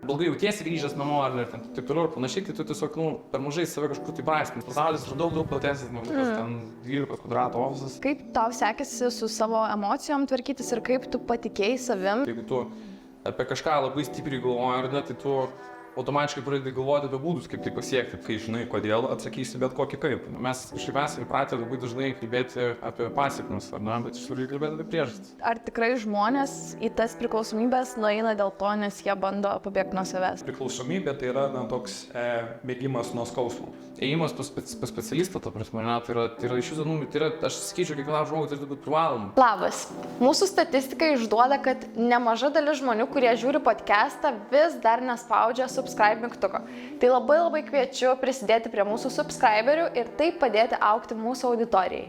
blogai jautiesi grįžęs namo ar taip toliau ir panašiai, tai tu tiesiog, per mažai save kažkur tai praistini. Pasaulis yra daug platesnis, negu ten 12 kvadratų ofisas. Kaip tau sekėsi su savo emocijom tvarkytis ir kaip tu patikėjai savim? Jeigu tu apie kažką labai stipriai galvoji, ar ne, tai tu automatiškai pradedi galvoti apie būdus, kaip tai pasiekti. Kai žinai, kodėl, atsakysi bet kokį kaip. Mes kažkaip esame įpratę labai dažnai kalbėti apie pasekmes, ar ne, bet iš tikrųjų kalbėti apie priežastis. Ar tikrai žmonės į tas priklausomybės nueina dėl to, nes jie bando pabėgti nuo savęs? Priklausomybė tai yra toks bėgimas nuo skausmo. Ėjimas pas specialistą, ta prasme, tai yra iš jūsų, aš sakyčiau, kiekvienam žmogui tai būtų privaloma. Labas. Mūsų statistika išduoda, kad nemaža dalis žmonių, kurie žiūri podcastą, vis dar nespaudžia subscribe mygtuko. Tai labai kviečiu prisidėti prie mūsų subscriberių ir taip padėti augti mūsų auditorijai.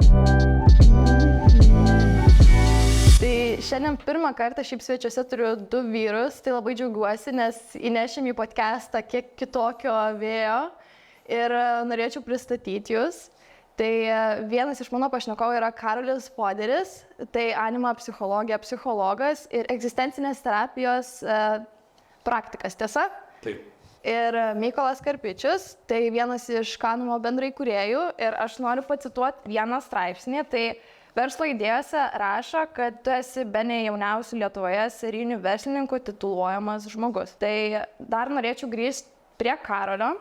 Tai šiandien pirmą kartą šiaip svečiuose turiu 2 vyrus, tai labai džiaugiuosi, nes įnešėm į podcastą kiek kitokio vėjo ir norėčiau pristatyti jūs. Tai vienas iš mano pašnekovų yra Karolis Poderis, tai anima psichologija, psichologas ir egzistencinės terapijos praktikas, tiesa? Taip. Ir Mykolas Karpičius, tai vienas iš Kanumo bendraįkūrėjų ir aš noriu pacituoti vieną straipsnį, tai verslo idėjose rašo, kad tu esi bene jauniausių Lietuvoje serijinių verslininkų tituluojamas žmogus. Tai dar norėčiau grįžti prie Karolio.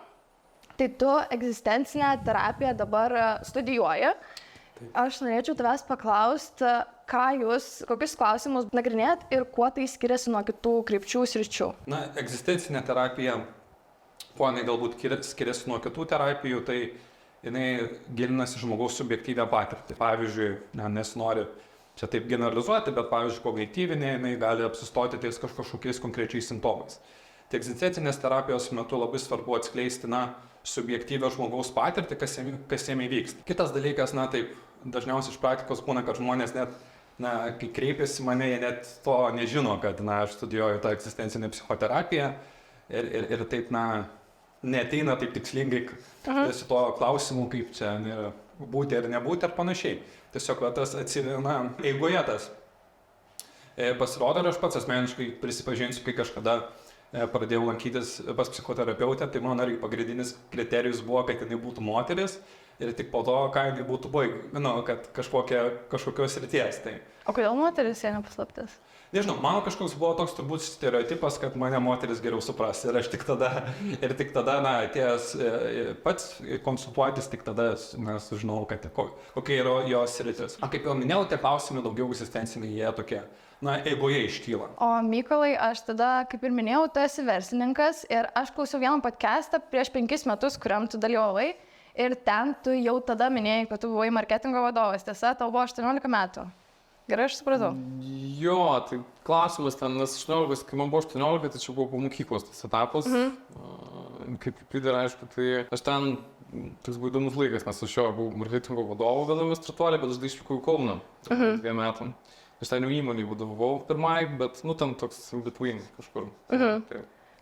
Tai tu egzistencinę terapiją dabar studijuoji. Taip. Aš norėčiau tavęs paklausti, kokius klausimus nagrinėjat ir kuo tai skiriasi nuo kitų krypčių sričių. Egzistencinė terapija, kuo jinai galbūt skiriasi nuo kitų terapijų, tai jinai gilinasi žmogaus subjektyvę patirtį. Pavyzdžiui, nesinori čia taip generalizuoti, bet pavyzdžiui, kognityvinė, jinai gali apsistoti ties kažkokiais konkrečiais simptomais. Tai egzistencinės terapijos metu labai svarbu atskleisti, subjektyvę žmogaus patirtį, kas jame vyksta. Kitas dalykas, taip, dažniausiai iš praktikos būna, kad žmonės net, kai kreipiasi mane, jie net to nežino, kad, aš studijuoju tą egzistencinę psichoterapiją ir taip, neateina taip tikslingai su tuo klausimu, kaip čia būti ar nebūti ar panašiai. Tiesiog tas atsirina eigoje tas. Pasirodo, ir aš pats asmeniškai prisipažinsiu, kai kažkada pradėjau lankytis pas psichoterapeutę, tai mano pagrindinis kriterijus buvo, kad jinai būtų moteris ir tik po to, ką jinai būtų kad kažkokios srities. Tai. O kodėl moteris jie nepaslaptis? Nežinau, mano kažkoks buvo toks turbūt stereotipas, kad mane moteris geriau supras ir aš tik tada, atėjęs pats konsultuotis, tik tada sužinau, kad kokia yra jos sritis. Kaip jau minėjau, tie klausimai daugiau egzistenciniai, jie tokie. Eigoje iškyla. O Mykolai, aš tada, kaip ir minėjau, tu esi verslininkas ir aš klausiau vieną podcastą prieš 5 metus, kuriam tu dalyvavai ir ten tu jau tada minėjai, kad tu buvai marketingo vadovas, tiesa, tau buvo 18 metų. Gerai, aš supratau? Jo, tai klausimas ten, nes 18, kai man buvo 18, tai čia buvo po mokyklos tas etapas. Kaip pridėra, aišku, tai aš ten, toks buvo įdomus laikas, nes aš jo buvau marketingo vadovo viename startuolė, bet aš dar išvykau į Kauną 2 metam. Aš ten jau įmonį vadovavau pirmai, bet, ten toks between kažkur.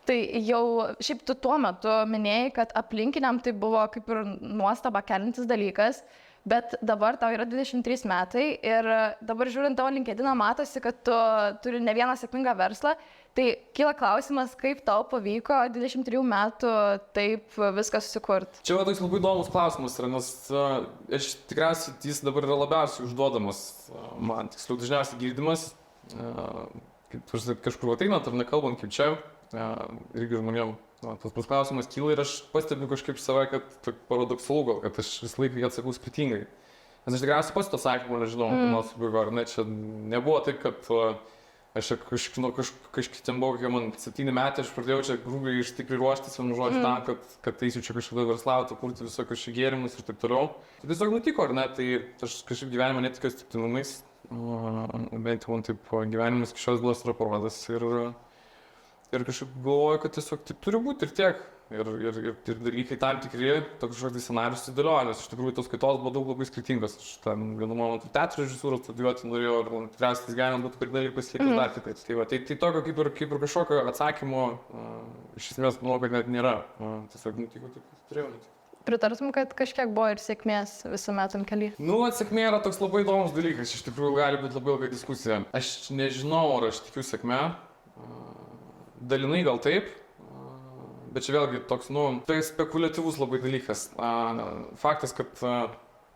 Tai jau, šiaip tu tuo metu minėjai, kad aplinkiniam tai buvo kaip ir nuostaba keliantis dalykas, bet dabar tau yra 23 metai ir dabar žiūrint tavo LinkedIną matosi, kad tu turi ne vieną sėkmingą verslą. Tai kyla klausimas, kaip tau pavyko 23 metų taip viską susikurti? Čia toks labai įdomus klausimas, nes aš tikriausiai jis dabar yra labiausiai užduodamas man, tiksliau dažniausiai girdimas, kažkur ateinant ar nekalbant kaip čia, irgi žmonėm tas klausimas kyla ir aš pastebiu kažkaip save, kad paradoksalu gal, kad aš visą laiką jį atsakau skirtingai. Nes aš tikriausiai pats to atsakymą nežinau, čia nebuvo taip, kad aš kažkaip ten buvo, kai man 7 metai, aš pradėjau čia grubiai iš tikrai ruoštis, žodžiu, tam, kad eisiu čia kažkada verslauti, kurti visokius gėrimus ir taip toliau. Tai tiesiog nutiko, ar ne, tai aš kažkaip gyvenime netikiu atsitiktinumais, bent jau man taip gyvenimas iki šios dienos yra parodęs ir kažkaip galvoju, kad tiesiog taip turi būti ir tiek. Ir dalykai tam tikri, toks kažkoks scenarijus įdėlioja, nes iš tikrųjų tos kaitos buvo daug labai skirtingos. Aš ten vienu momentu teatro režisūros studijuoti norėjau ir tikriausiai gyvenime būtų pridėlį pasiekęs dar kitaip. Tai tokio kaip ir kažkokio atsakymo iš esmės manau, kad net nėra. Tiesiog nutiko, taip turėjau nutikti. Pritartum, kad kažkiek buvo ir sėkmės visame tam kely? Sėkmė yra toks labai įdomus dalykas, iš tikrųjų gali būti labai ilga diskusija. Aš nežinau, ar aš tikiu sėkmę. Dalinai gal taip. Bet čia vėlgi toks, nu, tai spekuliatyvus labai dalykas. Faktas, kad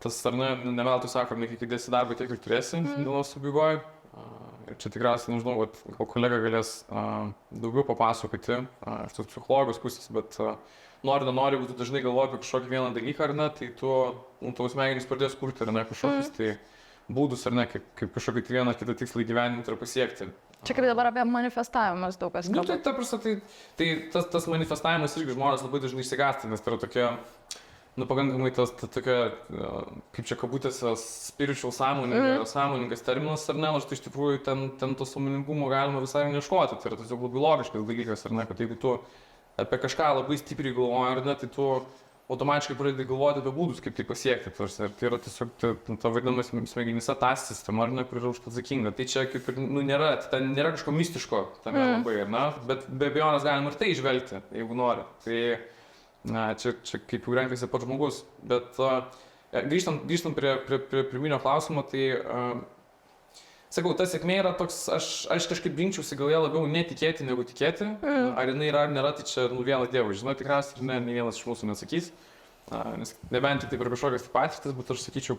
tas, ar ne veltui sako, ne kiek įdėsi darbą, tiek ir turėsi dienos pabaigoje. Ir čia tikriausiai, nežinau, gal kolega galės daugiau papasakoti iš tos psichologijos pusės, bet nori, jeigu tu dažnai galvoji apie kažkokį vieną dalyką, ar ne, tai tavo smegenys pradės kurti, ar ne, kažkokius tai būdus, ar ne, kaip kažkokį vieną kitą tikslą gyvenimą turi pasiekti. Čia kaip dabar apie manifestavimus daug kas Nu, kalba. tai ta prasme, tai tas manifestavimas irgi žmonės labai dažnai išsigąsta, nes tai yra tokia, nu, pakankamai tas tokia, kaip čia kabutėse, spiritual sąmoningas terminas, ar ne, nors tai iš tikrųjų ten to sąmoningumo galima visai neieškoti, tai yra tiesiog labai logiškas dalykas, ar ne, kad jeigu tu apie kažką labai stipriai galvoji, ar ne, tai tu automatiškai pradedi galvoti apie būdus, kaip tai pasiekti. Ir tai yra tiesiog ta vadinama smegenyse tas sistema, ar ne, kur yra už tai atsakinga. Tai čia kaip ir, nu, nėra kažko mistiško tame labai, ar ne, bet be abejonės galima ir tai išvelgti, jeigu nori. Tai čia kaip jau renkasi pats žmogus. Bet grįžtant prie pirminio klausimo, tai sakau, ta sėkmė yra toks, aš kažkaip rinkčiausi gal ją labiau netikėti negu tikėti. Ar jinai yra ar nėra, tai čia vienas dievas. Žinau, tikriausiai ne vienas iš mūsų nesakys. Nes nebent tik tai per kažkokias patirtis, bet aš sakyčiau,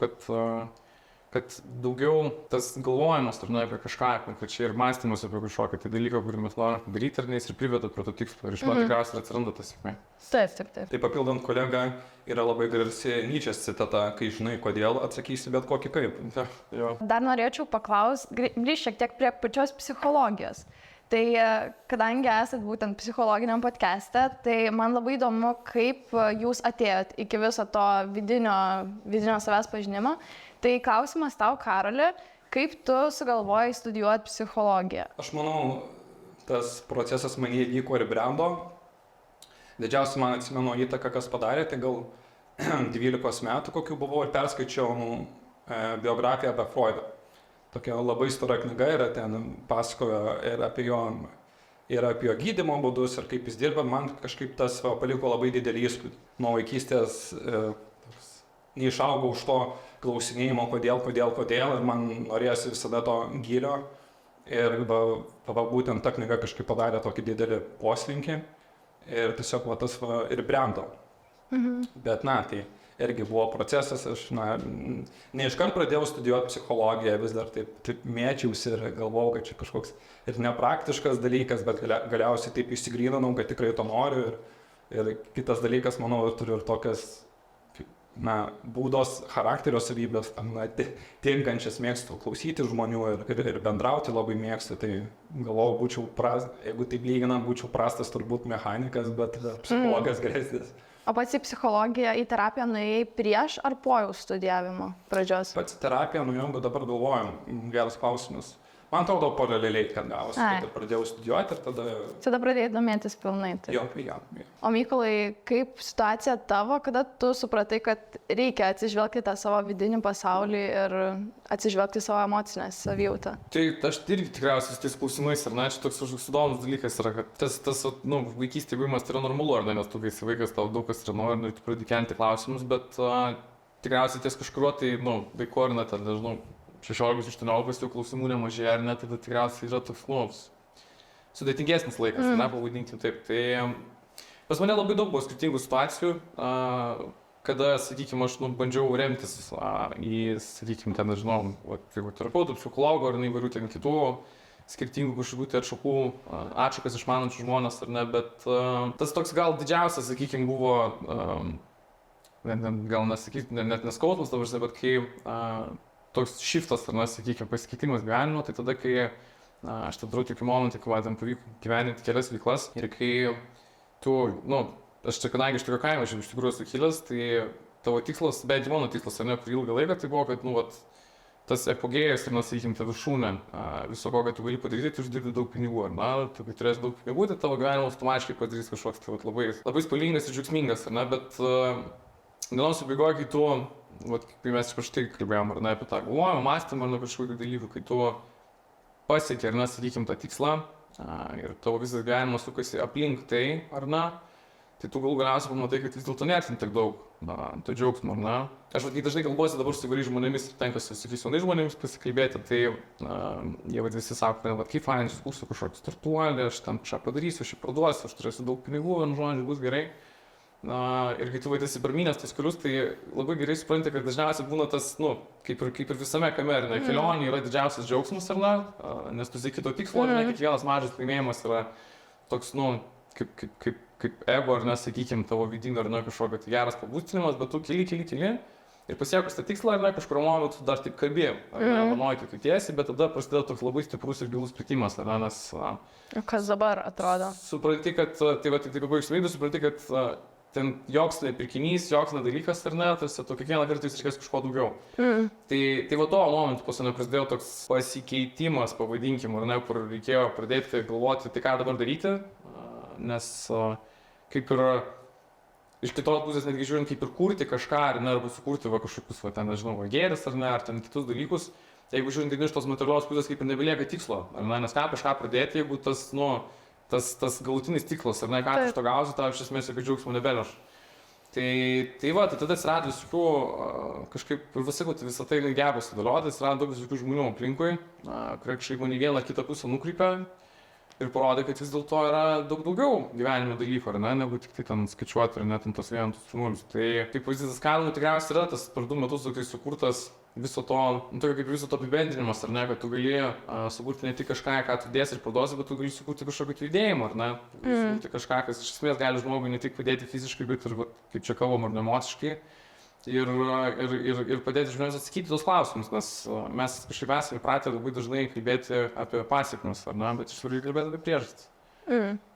kad daugiau tas galvojimas apie kažką konkrečiai ir mąstymas apie kažkokį tai dalyką, kurį mes norime padaryti, ar ne, jis ir priveda prie to tikslo. Ir iš to tikriausiai atsiranda ta sėkmė. Taip. Tai papildant kolegą, yra labai garsi Nyčės citata, kai žinai kodėl, atsakysi bet kokį kaip. Jo. Dar norėčiau paklausti, grįžti šiek tiek prie pačios psichologijos. Tai kadangi esate būtent psichologiniam podcast'e, tai man labai įdomu, kaip jūs atėjot iki viso to vidinio savęs pažinimo. Tai klausimas tau, Karoli, kaip tu sugalvojai studijuoti psichologiją? Aš manau, tas procesas man įvyko ir brendo. Didžiausia man atsimenu įtaka, kas padarė, tai gal 12 metų kokių buvau ir perskaičiau biografiją apie Freudą. Tokia labai stora knyga yra, ten pasakoja ir apie jo gydymo būdus ir kaip jis dirba. Man kažkaip tas paliko labai didelį įspūdį. Nuo vaikystės neišaugau už to klausinėjimo, kodėl ir man norėjosi visada to gylio. Ir būtent ta knyga kažkaip padarė tokį didelį poslinkį ir tiesiog tas ir brendo. Bet tai irgi buvo procesas, aš ne iškart pradėjau studijuoti psichologiją, vis dar taip mėčiausi ir galvojau, kad čia kažkoks ir nepraktiškas dalykas, bet galiausiai taip išsigryninau, kad tikrai to noriu. Ir kitas dalykas, manau, turiu ir tokias būdos charakterio savybės, tinkančias, mėgstu klausyti žmonių ir bendrauti labai mėgstu. Tai galvojau, jeigu taip lyginant, būčiau prastas turbūt mechanikas, bet psichologas geresnis. O pats į psichologiją, į terapiją nuėjai prieš ar po jau studijavimo pradžios? Pats terapiją nuėjau, bet dabar galvojam, geras klausimas. Man atrodo, paraleliai, kad gavosi, kad pradėjau studijuoti ir tada pradėjai domėtis pilnai. Tai. Jo. O Mykolai, kaip situacija tavo, kada tu supratai, kad reikia atsižvelgti tą savo vidinį pasaulį ir atsižvelgti savo emocinę savijautą? Tai aš irgi tikriausiai tais klausimais, ar ne, čia toks įdomus dalykas yra, kad tas vaikystėje buvimas tai yra normalu, ar ne, nes tu, kai esi vaikas, tau daug kas yra nori, ir tu pradedi kelti klausimus, bet tikriausiai ties kažkuriuo tai, vaiku ar ne, ten, nežinau, 16-18 jau klausimų nemažėja, ar ne, tada tikriausiai yra toks, sudėtingesnis laikas, ne, pavadinkim taip. Tai pas mane labai daug buvo skirtingų situacijų, kada, sakykime, aš bandžiau remtis į, sakykime, ten, nežinau, terapeutų, psichologų ar įvairių ten kitų skirtingų kažkokių tai atšakas išmanančių žmonės, ar ne, bet tas toks gal didžiausias, sakykime, buvo, gal nesakyti, net neskausmas, bet kai toks shiftas, ar nesakykime, pasikeitimas gyvenimo, tai tada, kai aš tada tokį momentą, kai man pavyko gyveninti kelias veiklas ir kai tu, aš čia kadangi iš tokio kaimo, aš iš tikrųjų esu kilęs, tai tavo tikslas, bent jau mano tikslas, ar ne, per ilgą laiką, tai buvo, kad, tas epogėjas ir, sakykime, ta viršūnė viso ko, kad tu gali padaryti, tu uždirbi daug pinigų, ar ne, tu kai turėsi daug pinigų, tai tavo gyvenimas automatiškai padarys kažkoks tai labai spalvingas ir džiaugsmingas, ar ne, bet dienos pabaigoje, kai tu, kai mes prieš tai kalbėjom, ar ne, apie tą galvojimą, mąstymą, ar ne kažkokių dalykų, kai tu pasieki, ar ne, sakykime, tą tikslą ir tavo visas gyvenimas sukasi aplink tai, ar ne, tai tu gal galiausiai pamatai, kad vis dėlto nėra tiek daug to džiaugsmo, ar ne? Aš dažnai kalbuosi dabar su įvairiais žmonėmis, tenka su jaunais žmonėmis pasikalbėti, tai jie visi sako, kaip fainai, aš kursiu kažkokį startuolį, aš tam kažką padarysiu, aš jį parduosiu, aš turėsiu daug pinigų, žodžiu, bus gerai. Ir kai tu vaidasi parminės tais kelius, tai labai gerai supranti, kad dažniausiai būna tas, kaip ir visame kame, kelionė yra didžiausias džiaugsmas, ar ne, nes tu sieki to tikslo, ar ne, kiekvienas mažas laimėjimas yra toks, kaip ego, ar nesakykim, tavo vidinio, ar ne, kažkokio tai geras pabūstinimas, bet tu keli ir pasiekus tą tikslą, ar ne, kažkur momentu dar taip kalbėjau, ar ne, manoji, kad tu tiesi, bet tada prasideda toks labai stiprus ir gilus pritimas, ar ne, nes... Kas dabar atrodo? Supranti, kad, tai va, tik pabaigsiu laidą, supranti, kad ten joks nepirkinys, joks nedalykas, ar ne, tarsi tu kiekvieną kartą vis reikės kažko daugiau. Tai va tuo momentu pasane prasidėjo toks pasikeitimas, pavadinkim, ar ne, kur reikėjo pradėti galvoti, tai ką dabar daryti, nes kaip ir iš kitos pusės netgi žiūrint, kaip ir kurti kažką, ar ne, arba sukurti va kažkokius, va ten, nežinau, gėris, ar ne, ar ten kitus dalykus, jeigu žiūrint iš tos materialios pusės, kaip ir nebelieka tikslo, ar ne, nes ką kažką pradėti, jeigu tas galutinis tikslas, ar ne, ką tu iš to gausi, tau iš esmės jokio džiaugsmo nebeleš. Tai tada atsirado visokių, kažkaip ir visą tai geba sudėlioti, atsirado daug visokių žmonių aplinkui, kurie kažkaip mane vieną kitą pusę nukreipia ir parodė, kad vis dėlto yra daug daugiau gyvenimo dalykų, ar ne, negu tik tai ten skaičiuoti, ar net tos vienus nulius. Tai kaip pavyzdys, Kalnų tikriausiai yra tas per 2 metus toksai sukurtas viso to, kaip viso to apibendrinimas, ar ne, kad tu gali sukurti ne tik kažką, ką tu dėsi ir parduosi, bet tu gali sukurti kažkokį judėjimą, ar ne, sukurti kažką, kas iš esmės gali žmogui ne tik padėti fiziškai, bet ir, kaip čia kalbam, ar ne emociškai, ir padėti žmonėms atsakyti tos klausimus, nes mes kažkaip esame įpratę labai dažnai kalbėti apie pasekmes, ar ne, bet iš tikrųjų kalbėti apie priežastis.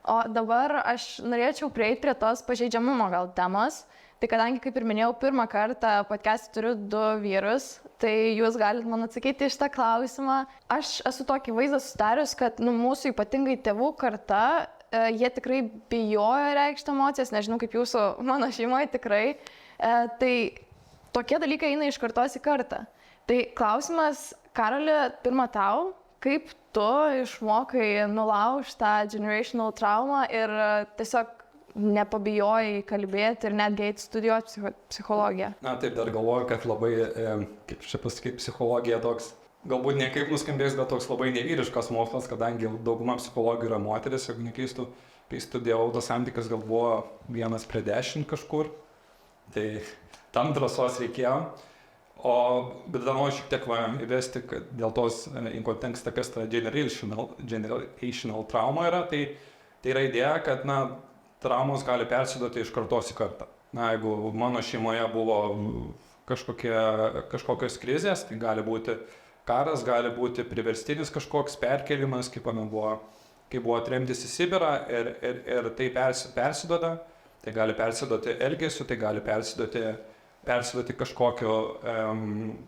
O dabar aš norėčiau prieiti prie tos pažeidžiamumo gal temos. Tai kadangi, kaip ir minėjau, pirmą kartą podcast'e turiu 2 vyrus, tai jūs galite man atsakyti iš tą klausimą. Aš esu tokį vaizdą susidarius, kad mūsų ypatingai tėvų karta, jie tikrai bijojo reikšti emocijas, nežinau kaip jūsų, mano šeimoje tikrai. Tai tokie dalykai eina iš kartos į kartą. Tai klausimas, Karoli, pirma tau, kaip tu išmokai nulaužti tą generational traumą ir tiesiog nepabijojai kalbėti ir netgi eiti studijuoti psichologiją? Na taip, dar galvoju, kad labai, kaip čia pasakyti, psichologija toks, galbūt ne kaip nuskambės, bet toks labai nevyriškas mokslas, kadangi dauguma psichologų yra moteris, jeigu nekeistų, kai studijavau, tas santykis gal buvo 1:10 kažkur, tai tam drąsos reikėjo. Bet dar noriu šiek tiek įvesti, kad dėl tos kontekste, kas ta generational trauma yra, tai yra idėja, kad traumos gali persiduoti iš kartos į kartą. Jeigu mano šeimoje buvo kažkokios krizės, tai gali būti karas, gali būti priverstinis kažkoks perkelimas, kaip buvo tremtis į Sibirą ir tai persiduoda, tai gali persiduoti elgesiu, tai gali persiduoti kažkokio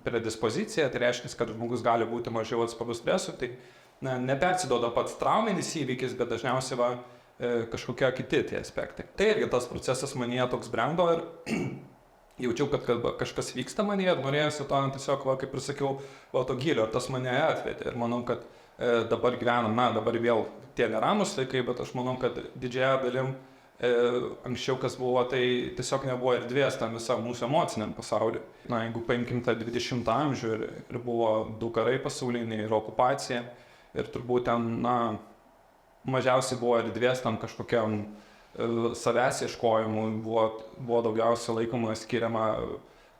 predispoziciją, tai reiškia, kad žmogus gali būti mažiau atsparus stresui, tai nepersiduoda pats trauminis įvykis, bet dažniausiai kažkokie kiti tie aspektai. Tai irgi tas procesas manyje toks brendo ir jaučiau, kad kažkas vyksta manyje ir norėjusi to tiesiog, kaip ir sakiau, to gilio ir tas mane atvedė. Ir manau, kad dabar gyvenam, dabar vėl tie neramus laikai, bet aš manau, kad didžiąją dalim anksčiau kas buvo, tai tiesiog nebuvo erdvės tam visam mūsų emociniam pasauliu. Jeigu paimkim tą 20 amžių ir buvo 2 karai pasauliniai ir okupacija ir turbūt ten, mažiausiai buvo erdvės tam kažkokiam savęs ieškojimui, buvo daugiausia laikoma skiriama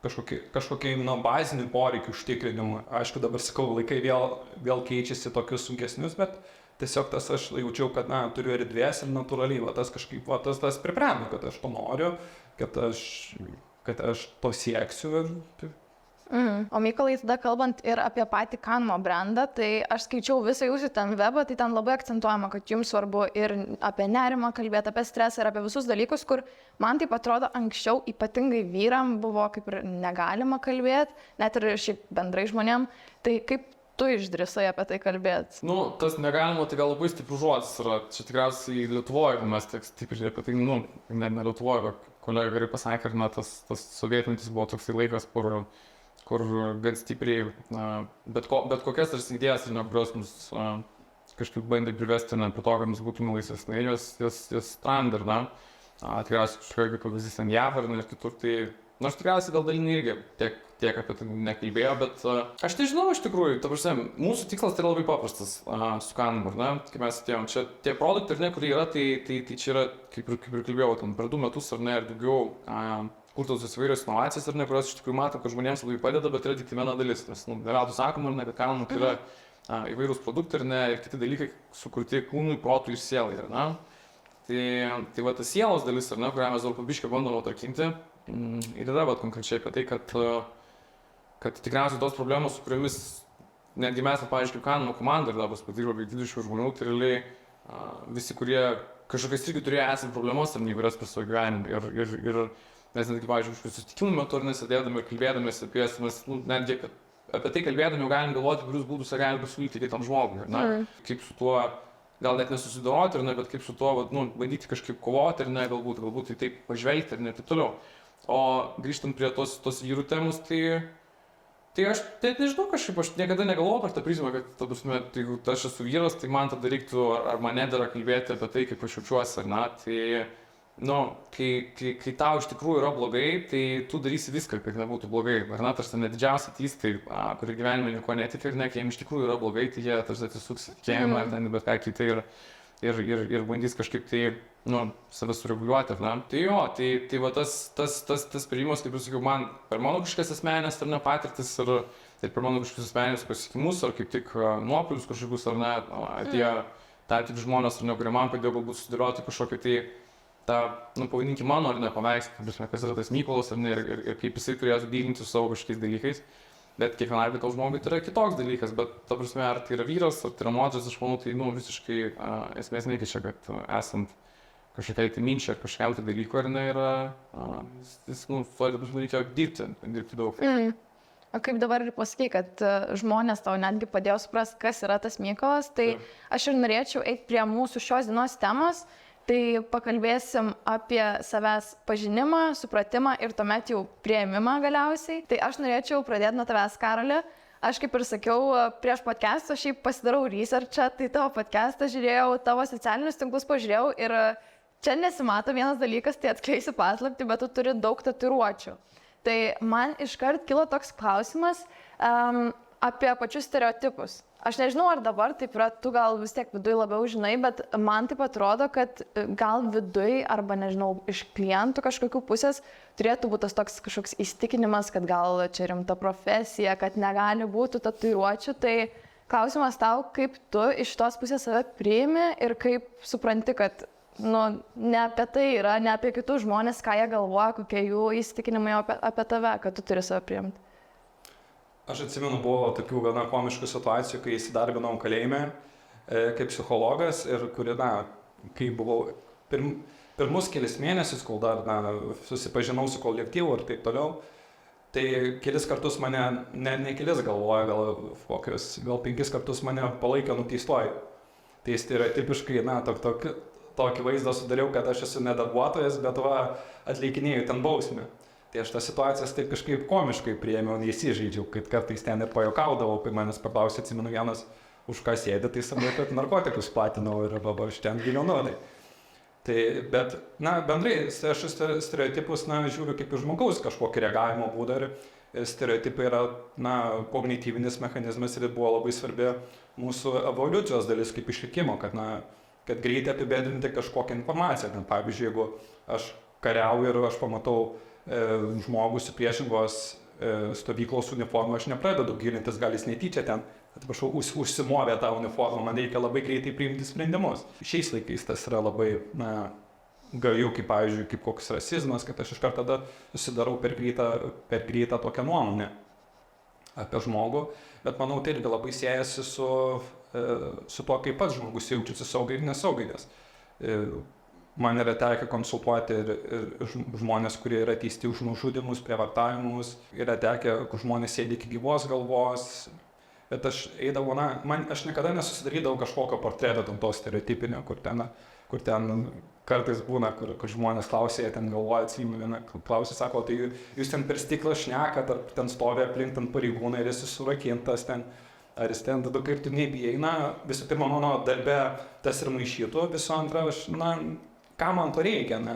kažkokiai bazinių poreikių užtikrinimui. Aišku, dabar sakau, laikai vėl keičiasi tokius sunkesnius, bet tiesiog tas aš jaučiau, kad turiu erdvės ir natūraliai, tas kažkaip, tas pribrendo, kad aš to noriu, kad aš to sieksiu. O Mykolai, tada kalbant ir apie patį Kanmo brandą, tai aš skaičiau visą jūsų ten webą, tai ten labai akcentuojama, kad jums svarbu ir apie nerimą kalbėti, apie stresą ir apie visus dalykus, kur man taip atrodo anksčiau ypatingai vyram buvo kaip ir negalima kalbėti, net ir šiaip bendrai žmonėm. Tai kaip tu išdrįsai apie tai kalbėti? Tas negalima, tai gal labai stiprus žodis yra. Čia tikriausiai Lietuvoje, mes tik stipriai apie tai, ne Lietuvoje, kolega gerai pasakė, ir tas sovietmetis buvo toksai laikas, kur gan stipriai, bet kokias tas idėjas, kurios mus kažkaip bandė privesti prie to, kad mes būtume laisvesni, jos stranda, tikriausiai kažkokia pavyzdys ten JAV ar ir kitur, tai nors tikriausiai gal dalinai irgi tiek apie tai nekalbėjo, bet aš nežinau iš tikrųjų, ta prasme, mūsų tikslas tai yra labai paprastas su Kanum, ar ne, kai mes atėjom, čia tie produktai, ar ne, kurie yra, tai čia yra, kaip ir kalbėjau, ten per 2 metus ar ne, ir daugiau kurtos įvairios inovacijas, ar ne, kurios iš tikrųjų matom, kad žmonėms labai padeda, bet yra tik tai viena dalis, nes, neveltui sakom, ar ne, kad Kanum yra įvairūs produktai, ar ne, ir kiti dalykai sukurti kūnui, protui ir sielai, ar ne. Tai va tas sielos dalis, ar ne, kurią mes daug pabiškai bandome atrakinti, ir yra vat konkrečiai apie tai, kad tikriausiai tos problemos, su kuriomis netgi mes, pavyzdžiui, Kanum komanda ir dabar patirė labai 20 žmonių, tai realiai visi, kurie kažkokias irgi turėjo esant problemas, ar neįvairias per savo gyvenimą. Ir mes netgi, pavyzdžiui, susitikimų metu ar nesėdėdami ir kalbėdamės apie jas, mes netgi apie tai kalbėdami jau galim galvoti, kurius būdus galim pasiūlyti kitam žmogui. Kaip su tuo, gal net nesusidoroti, bet kaip su tuo bandyti kažkaip kovoti, ar ne, galbūt tai taip pažvelgti, ar ne, taip toliau. O grįžtant prie tos vyrų temos, tai aš nežinau, kažkaip aš niekada negalvojau per tą prizmę, kad, ta prasme, jeigu aš esu vyras, tai man tada reiktų, ar man nedera kalbėti apie tai, kaip aš jaučiuosi, ar ne, tai, kai tau iš tikrųjų yra blogai, tai tu darysi viską, kad nebūtų blogai, ar ne, tarsi net didžiausi ateistai, kurie gyvenime nieko netiki ir ne, kai jiems iš tikrųjų yra blogai, tai jie tarsi atsisuks tikėjimą, ar ten bet ką kitai ir bandys kažkaip tai, save sureguliuoti, ar ne. Tai jo, tai va tas priėjimas, kaip jau sakiau, man per mano kažkokias asmenines ar ne patirtis ir per mano kažkokius asmeninius pasiekimus, ar kaip tik nuopuolius kažkokius, ar ne, atėjo tam tikri žmonės, ar ne, kurie man padėjo galbūt susidėlioti kažkokį tai tą, pavadinkim mano, ar ne, paveikslą, kas yra tas Mykolas, ar ne, ir kaip jisai turėtų dylinti su savo kažkokiais dalykais. Bet kiekvienai kitos žmogui tai yra kitoks dalykas, bet ta prasme, ar tai yra vyras, ar tai yra moteris, aš manau, tai visiškai esmės nekeičia, kad esant kažkokiai tai minčiai ar kažkokiam tai dalykui, ar ne, yra, reikia dirbti daug. O kaip dabar ir pasakai, kad žmonės tau netgi padėjo suprasti, kas yra tas Mykolas, tai aš ir norėčiau eiti prie mūsų šios dienos temos. Tai pakalbėsim apie savęs pažinimą, supratimą ir tuomet jau priėmimą galiausiai. Tai aš norėčiau pradėti nuo tavęs, Karoli. Aš kaip ir sakiau, prieš podcastą šiaip pasidarau researchą, tai tavo podcastą žiūrėjau, tavo socialinius tinklus pažiūrėjau ir čia nesimato vienas dalykas, tai atskleisiu paslaptį, bet tu turi daug tatuiruočių. Tai man iškart kilo toks klausimas apie pačius stereotipus. Aš nežinau, ar dabar taip yra, tu gal vis tiek viduj labiau žinai, bet man taip atrodo, kad gal viduj arba, nežinau, iš klientų kažkokių pusės turėtų būti tas toks kažkoks įsitikinimas, kad gal čia rimta profesija, kad negali būti tatuiruočių. Tai klausimas tau, kaip tu iš tos pusės save priimi ir kaip supranti, kad ne apie tai yra, ne apie kitus žmonės, ką jie galvoja, kokie jų įsitikinimai apie tave, kad tu turi save priimti. Aš atsimenu, buvo tokių gana komiškų situacijų, kai įsidarbinau kalėjime kaip psichologas ir kuri, kai buvau pirmus kelis mėnesius, kol dar susipažinau su kolektyvu ir taip toliau, tai kelis kartus mane, ne kelis galvoja, gal 5 kartus mane palaikė nuteistoji. Tai stereotipiškai, tokį vaizdą sudariau, kad aš esu ne darbuotojas, bet atlikinėjau ten bausmę. Tai aš tą situacijas taip kažkaip komiškai priėmiau, neįsižeidžiau, kad kartais ten ir pajuokaudavau, kai manęs paklausė, atsimenu vienas, už ką sėdi, tai sakau, kad narkotikus platinau ir aš ten gyvenu. Bet, bendrai, aš stereotipus, žiūriu kaip į žmogaus kažkokį reagavimo būdą ir stereotipai yra, kognityvinis mechanizmas ir buvo labai svarbi mūsų evoliucijos dalis kaip išlikimo, kad greitai apibendrinti kažkokią informaciją. Pavyzdžiui, jeigu aš kariauju ir aš pamatau žmogus su priešingos stovyklos uniformą, aš nepradedu gilintis, gal jis netyčia ten, užsimovė tą uniformą, man reikia labai greitai priimti sprendimus. Šiais laikais tas yra labai, gaju, kaip pavyzdžiui, kaip koks rasizmas, kad aš iš karto tada susidarau per greitą tokią nuomonę apie žmogų, bet manau, tai irgi labai siejasi su tuo, kaip pats žmogus jaučiasi saugiai ir nesaugiai. Man yra tekę konsultuoti ir žmonės, kurie yra teisti už nužudymus, prievartavimus, yra tekę, kur žmonės sėdi iki gyvos galvos, bet aš eidavau, aš niekada nesusidarydavau kažkokio portreto to stereotipinio, kur ten kartais būna, kur žmonės klausė, jie ten galvoja, atsimenu vieną klausė, sako, tai jūs ten per stiklą šnekat, ar ten stovi aplink ten pareigūnai ir jis surakintas ten, ar jis ten tada kaip tu nebijai. Visų pirma, mano darbe tas ir maišytų, visų antra, aš, ką man to reikia, ne,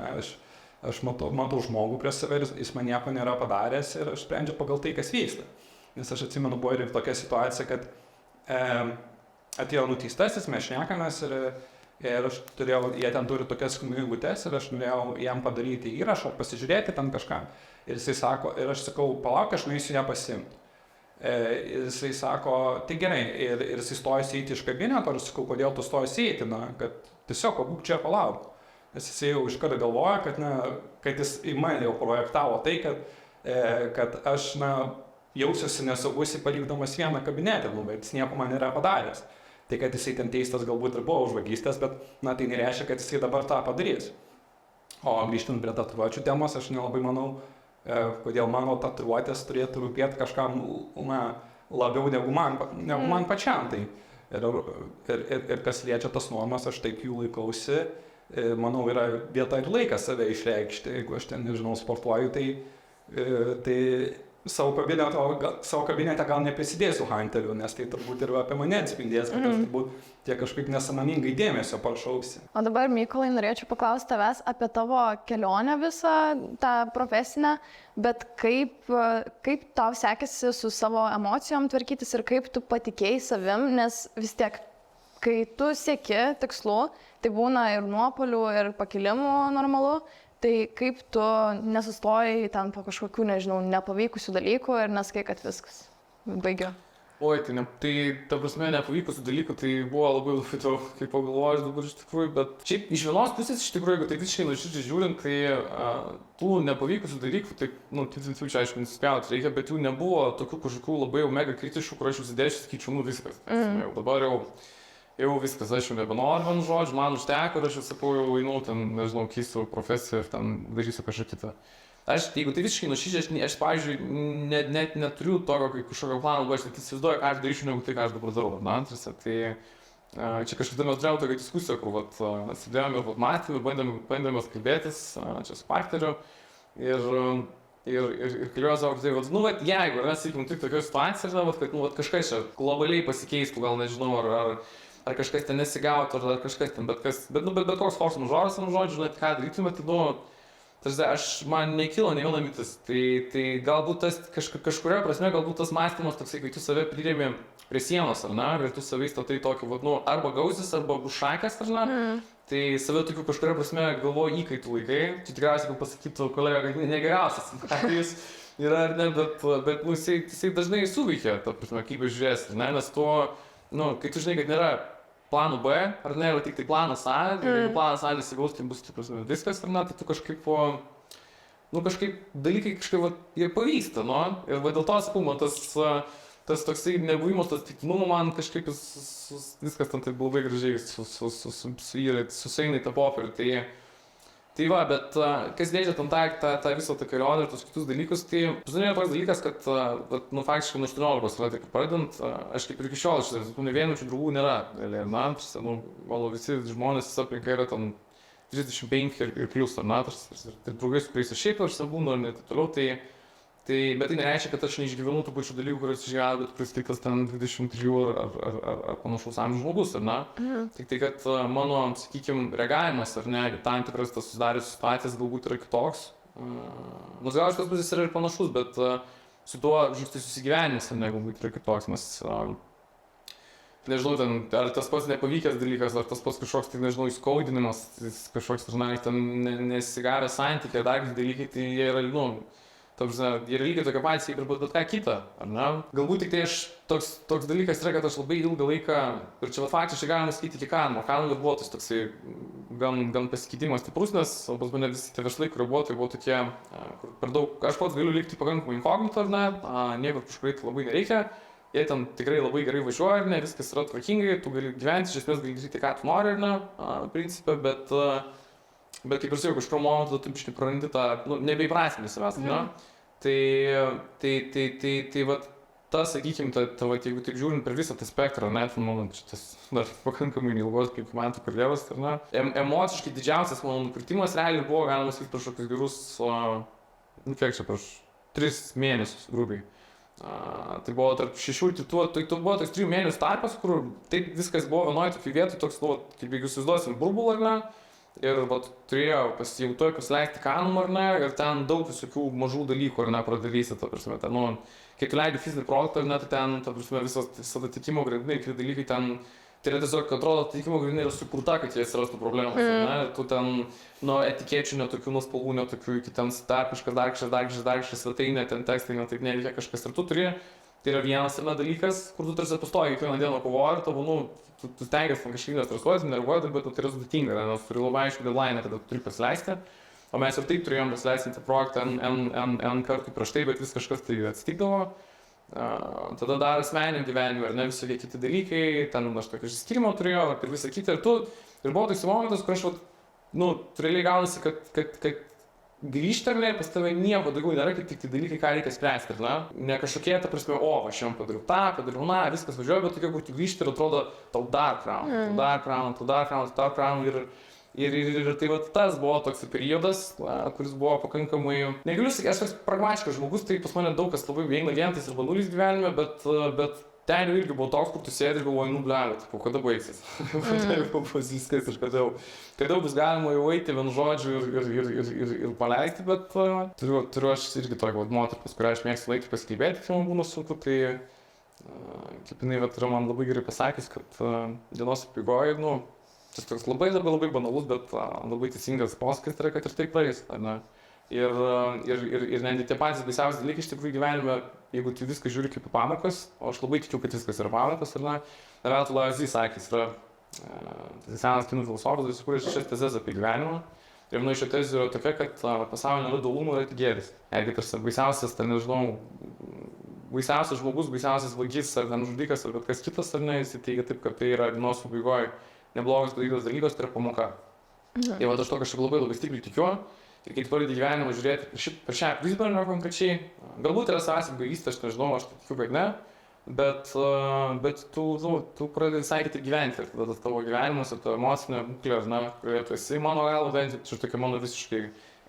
aš matau žmogų prie save ir jis man nieko nėra padaręs ir aš sprendžiu pagal tai, kas vyksta. Nes aš atsimenu, buvo ir tokia situacija, kad atėjo nuteistasis, mes šnekamės ir aš turėjau, jie ten turi tokias knygutes ir aš norėjau jam padaryti įrašą, pasižiūrėti ten kažką. Ir jisai sako, ir aš sakau, palauk, aš nueisiu ją pasimti. Ir jisai sako, tai gerai, ir jisai stojasi eiti iš kabineto, ir aš sakau, kodėl tu stojasi eiti, na, kad tiesiog pabūk čia palauk. Nes jisai jau iš karto galvoja, kad jis į mane jau projektavo tai, kad aš, jausiuosi nesaugusi palikdamas vieną kabinetą, bet jis nieko man nėra padaręs. Tai, kad jisai ten teistas galbūt ir buvo už vagystės, bet, tai nereiškia, kad jisai dabar tą padarys. O grįžtant prie tatuiruočių temos, aš nelabai manau, kodėl mano tatuiruotės turėtų rūpėti kažkam, labiau negu man pačiam. Tai, ir kas liečia tas normas, aš taip jų laikausi, manau, yra vieta ir laikas save išreikšti. Jeigu aš ten, nežinau, sportuoju, tai savo kabinete gal neprisidėsiu hanteriu, nes tai turbūt ir apie mane atspindės, kad aš turbūt tiek kažkaip nesąmoningai dėmesio prašausi. O dabar, Mykolai, norėčiau paklausti tavęs apie tavo kelionę visą, tą profesinę, bet kaip tau sekėsi su savo emocijom tvarkytis ir kaip tu patikėjai savim, nes vis tiek, kai tu sieki tikslų, tai būna ir nuopuolių, ir pakilimų normalu. Tai kaip tu nesustojai ten po kažkokių, nežinau, nepavykusių dalykų ir nesakai, kad viskas, baigiu. Oi, tai ta prasme, nepavykusių dalykų, tai buvo labai daug, kaip pagalvojus dabar iš tikrųjų, bet šiaip iš vienos pusės iš tikrųjų, jeigu tai visiškai nuoširdžiai žiūrint, tai tų nepavykusių dalykų, tai, čia aišku nesispjauti reikia, bet jų nebuvo tokių kažkokių labai mega kritiškų, kur aš užsidėčiau, sakyčiau, viskas. Dabar jau viskas, aš jau nebenoriu, vienu žodžiu, man užteko ir aš jau sakau, jau einu ten, nežinau, keisiu profesiją ir ten darysiu kažką kitą. Jeigu tai visiškai nuoširdžiai, aš, pavyzdžiui, net neturiu tokio kažkokio plano, aš net įsivaizduoju, ką aš daryčiau, negu tai, ką aš dabar darau. Tai čia kažkada mes turėjome tokią diskusiją, kur sėdėjome ir matėme, bandėme kalbėtis čia su partneriu ir kalbėjome savo, tai, jeigu mes sakykim tik tokia situacija, kad kažkas čia globaliai pasikeistų, gal nežinau, ar kažkas ten nesigautų, ar kažkas ten, bet koks force mažoras, žodžiu, ką darytume, tai man nekilo nei viena mintis. Tai galbūt tas kažkuria prasme, galbūt tas mąstymas toksai, kai tu save prirėmė prie sienos, ar ne, ir tu savai statai tokį, arba gausis, arba bušakas, ar ne, tai save tokiu kažkuria prasme galvoju įkaitų laikai, čia tikriausiai pasakytų kolega, kad negeriausias atvejis yra, ar ne, bet jisai dažnai suveikia, ta prasme, kaip žiūrėsi, nes to, kai tu žinai, kad nėra planų B, ar ne, yra tik tai planas A, ir jeigu planas A nesigaus, tai bus viskas, ar ne, tai tu kažkaip dalykai jie pavyksta, ir dėl to, sakau, man tas toksai nebuvimas, tas tiknumo man kažkaip viskas ten taip labai gražiai suseina į tą popierių. Tai va, bet kas leidžia tam tą visą tą kelionę ir tos kitus dalykus, tai pasidalėjo toks dalykas, kad faktiškai nuo 18 tik pradedant, aš kaip ir iki šiol, ne vienu šių draugų nėra, mano visi žmonės aplinka yra tam 35 ir plius, tai draugai, su kuriais aš šiaip aš būnu, ir taip toliau, bet tai nereiškia, kad aš neišgyvenu tų pačių dalykų, kuriuos išgyvenu, bet kuris tik tas ten 23 ar panašaus amžiaus žmogus, ar ne? Tik tai, kad mano, sakykime, reagavimas, ar ne, tam tikras tas susidariusios situacijas galbūt yra kitoks. Nors gal iš tos pusės yra ir panašus, bet su tuo susigyvenimas, ar ne, galbūt yra kitoks, nes nežinau, ten, ar tas pats nepavykęs dalykas, ar tas pats kažkoks, tai nežinau, įskaudinimas, kažkoks, ten nesigavę santykiai, dar kiti dalykai, tai jie yra, jie yra lygiai tokia patys, kaip ir bet ką kitą, ar ne? Galbūt tik tai toks dalykas yra, kad aš labai ilgą laiką, ir čia faktiškai galima sakyti iki Kanmo buvo tas toksai gan pasikeitimas stiprus, nes pas mane visi tie verslai, kurie buvo, tai buvo tokie, kur per daug, aš pats galiu likti pakankamai inkognito, ar ne, niekur kažkur eiti labai nereikia, jie ten tikrai labai gerai važiuoja, ar ne, viskas yra tvarkingai, tu gali gyventi, iš esmės gali daryti, ką tu nori, ar ne, principė, bet kaip ir sakiau, kažkurio momentu tu biškai prarandi tą, nebeįprasminį savęs, ne? Tai vat, tas, sakykime, jeigu taip žiūrint per visą tą spektrą, net, šitas dar pakankamai ilgos kaip metų karjeros, ar ne, emociškai didžiausias mano nukrytimas realiai buvo, galima sakyti, prieš kokius gerus, kiek čia, prieš 3 mėnesius, grubiai. Tai buvo tarp 6, tai buvo toks 3 mėnesių tarpas, kur taip viskas buvo vienoje tokiai vietoje, toks, kaip jeigu įsivaizduosim burbulą, ar ne, Ir vat, turėjau pasileisti kanumą, ar ne, ir ten daug visokių mažų dalykų, ar ne, pradarysi, ta prasme, ten, nu, kai tu leidi fizinį produktą, ar ne, tai ten, ta prasme, visas atitikimo grandinai, kiti dalykai ten, tai yra tiesiog, atrodo, atitikimo grandinai yra sukurta, kad jie atsirastų problemas, ar ne, ir tu ten, nuo etikečių, netokių, nuo spalvų, netokių, iki ten dar kažkas, svetainė, ten tekstai, ne taip neveikia kažkas, ir tu turi, tai yra vienas ir dalykas, kur tu tarsi pastoji kiekvieną dieną kovoji, ir tavo, nu, tu stengiasi ten kažkaip nestresuoti, nervuoti, bet tai yra sudėtinga, nes turi labai aišku deadline, kada tu turi pasileisti. O mes ir taip turėjom pasileisti tą projektą N kartų prieš tai, bet vis kažkas tai atsitikdavo. Tada dar asmeniniam gyvenimui, ar ne, visokie kiti dalykai, ten aš tokį išsiskyrimo turėjau ir visą kitą. Ir buvo toks momentas, kur aš, nu, realiai gaunasi, kad grįžti ar ne, pas tave nieko daugiau nėra, kaip tik tai dalykai, ką reikia spręsti, ar ne? Ne kažkokie, ta prasme, aš šiandien padariau tą, padariau, viskas važiuoja, bet tokia, kur tu grįžti ir atrodo, tau dar krauna. Ir tai va tas buvo toks periodas, kuris buvo pakankamai, negaliu sakyti, aš toks pragmatiškas žmogus, tai pas mane daug kas labai eina vienas arba nulis gyvenime, bet ten jau irgi buvo toks, kur tu sėdi ir galvoji, nu blevė, kada baigsis. Kada jau bus viskas ir kada jau bus galima jau eiti vienu žodžiu ir paleisti, bet turiu aš irgi tokią moterį, pas kurią aš mėgstu laikti pasikalbėti, kai man būna sunku, tai kaip jinai yra man labai gerai pasakęs, kad dienos pabaigoje, nu, tas toks labai banalus, bet labai teisingas posakis yra, kad ir taip praeis, ar ne? Ir netgi tie patys baisiausi dalykai iš tikrųjų gyvenime, jeigu tu viską žiūri kaip į pamokas, o aš labai tikiu, kad viskas yra pamokas, ar ne? Renato Lajozy sakęs, yra senas kinų filosofas, jis sukūrė 6 tezes apie gyvenimą. Ir viena iš šių tezių yra tokia, kad pasaulyje nėra dualumo, yra tik gėris. Jeigu tarsi baisiausias, ten nežinau, baisiausias žmogus, baisiausias vagis, ar ten žudikas, ar bet kas kitas, ar ne, jis teigia taip, kad tai yra dienos pabaigoje neblogas dalykas, tai yra pamoka. Ir va, aš to kažkaip labai stipriai tikiu. Ir kai tu pradedi gyvenimą žiūrėti per šią prizmę konkrečiai, galbūt yra savęs egoistė, aš nežinau, aš tikiu, kad ne, bet tu pradedi visai kitaip gyventi ir tada tavo gyvenimas ir tavo emocinė būklė, na, kurioje tu esi, mano galva, bent jau, čia tokia mano visiškai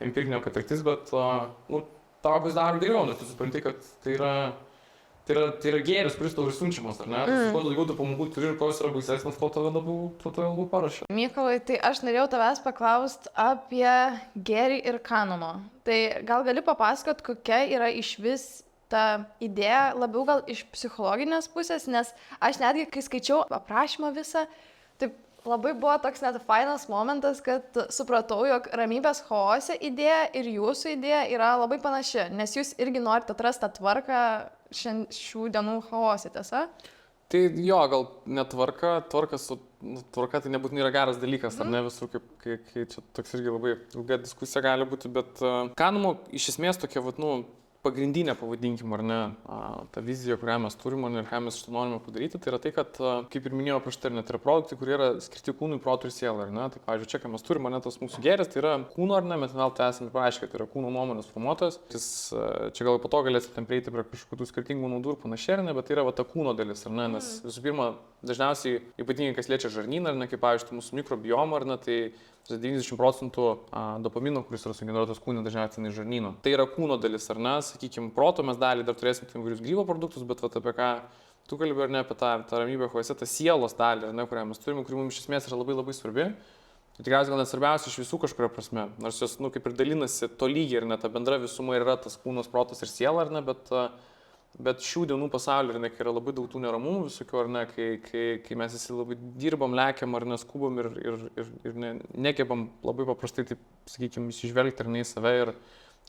empirinė patirtis, bet tau pasidaro geriau, nes tu supranti, kad tai yra gėris, kuris tau ir siunčiamas, ar ne? Kuo daugiau tu pamokų turi ir kuo jis yra baisesnis, tuo tave labiau parašė. Mykolai, tai aš norėjau tavęs paklausti apie gėrį ir kanumą. Tai gal gali papasakot, kokia yra išvis ta idėja, labiau gal iš psichologinės pusės, nes aš netgi, kai skaičiau aprašymą visą, taip labai buvo toks net fainas momentas, kad supratau, jog ramybės chaose idėja ir jūsų idėja yra labai panaši, nes jūs irgi norite atrasti tą tvarką šių dienų chaose, tiesa? Tai jo, gal netvarka, tvarka tai nebūtinai yra geras dalykas, ar ne visur, kai čia toks irgi labai ilga diskusija gali būti, bet kanumo iš esmės tokia, pagrindinė, pavadinkim, ar ne, ta vizija, kurią mes turime ir ką mes iš to norime padaryti, tai yra tai, kad, kaip ir minėjau prieš tai, net yra produktai, kurie yra skirti kūnui, protui ir sielai, ar ne, tai, pavyzdžiui, čia, ką mes turime, tas mūsų gėris, tai yra kūno, ar ne, mes vėl tai esame paaiškę, tai yra kūno nuomonės formuotojas, jis, čia gal po to galėsite ten prieiti prie kažkokių skirtingų naudų ir panašiai, ar ne, bet tai yra ta kūno dalis, ar ne, nes visų pirma, dažniausiai, ypatingai kas liečia žarnyną, ar ne, kaip, pavyzdžiui, mūsų mikrobiomą, ar ne, tai 90% dopamino, kuris yra sugeneruotas kūne, dažniausiai iš žarnyno. Tai yra kūno dalis, ar ne, sakykime, proto mes dalį dar turėsim įvairius grybo produktus, bet apie ką tu kalbėjai, ar ne, apie tą ramybę chaose, tą sielos dalį, ar ne, kurią mes turime, kuri mums iš esmės yra labai svarbi. Tai tikriausiai gal nesvarbiausia iš visų kažkuria prasme, nors jos, kaip ir dalinasi to lygiai, ar ne, ta bendra visuma yra tas kūnas, protas ir siela, ar ne, bet šių dienų pasaulyje, ar ne, kai yra labai daug tų neramumų visokių, ar ne, kai mes visi labai dirbam, lekiam, ar neskubam ir negebam labai paprastai, taip, sakykime, įsižvelgti ar ne į save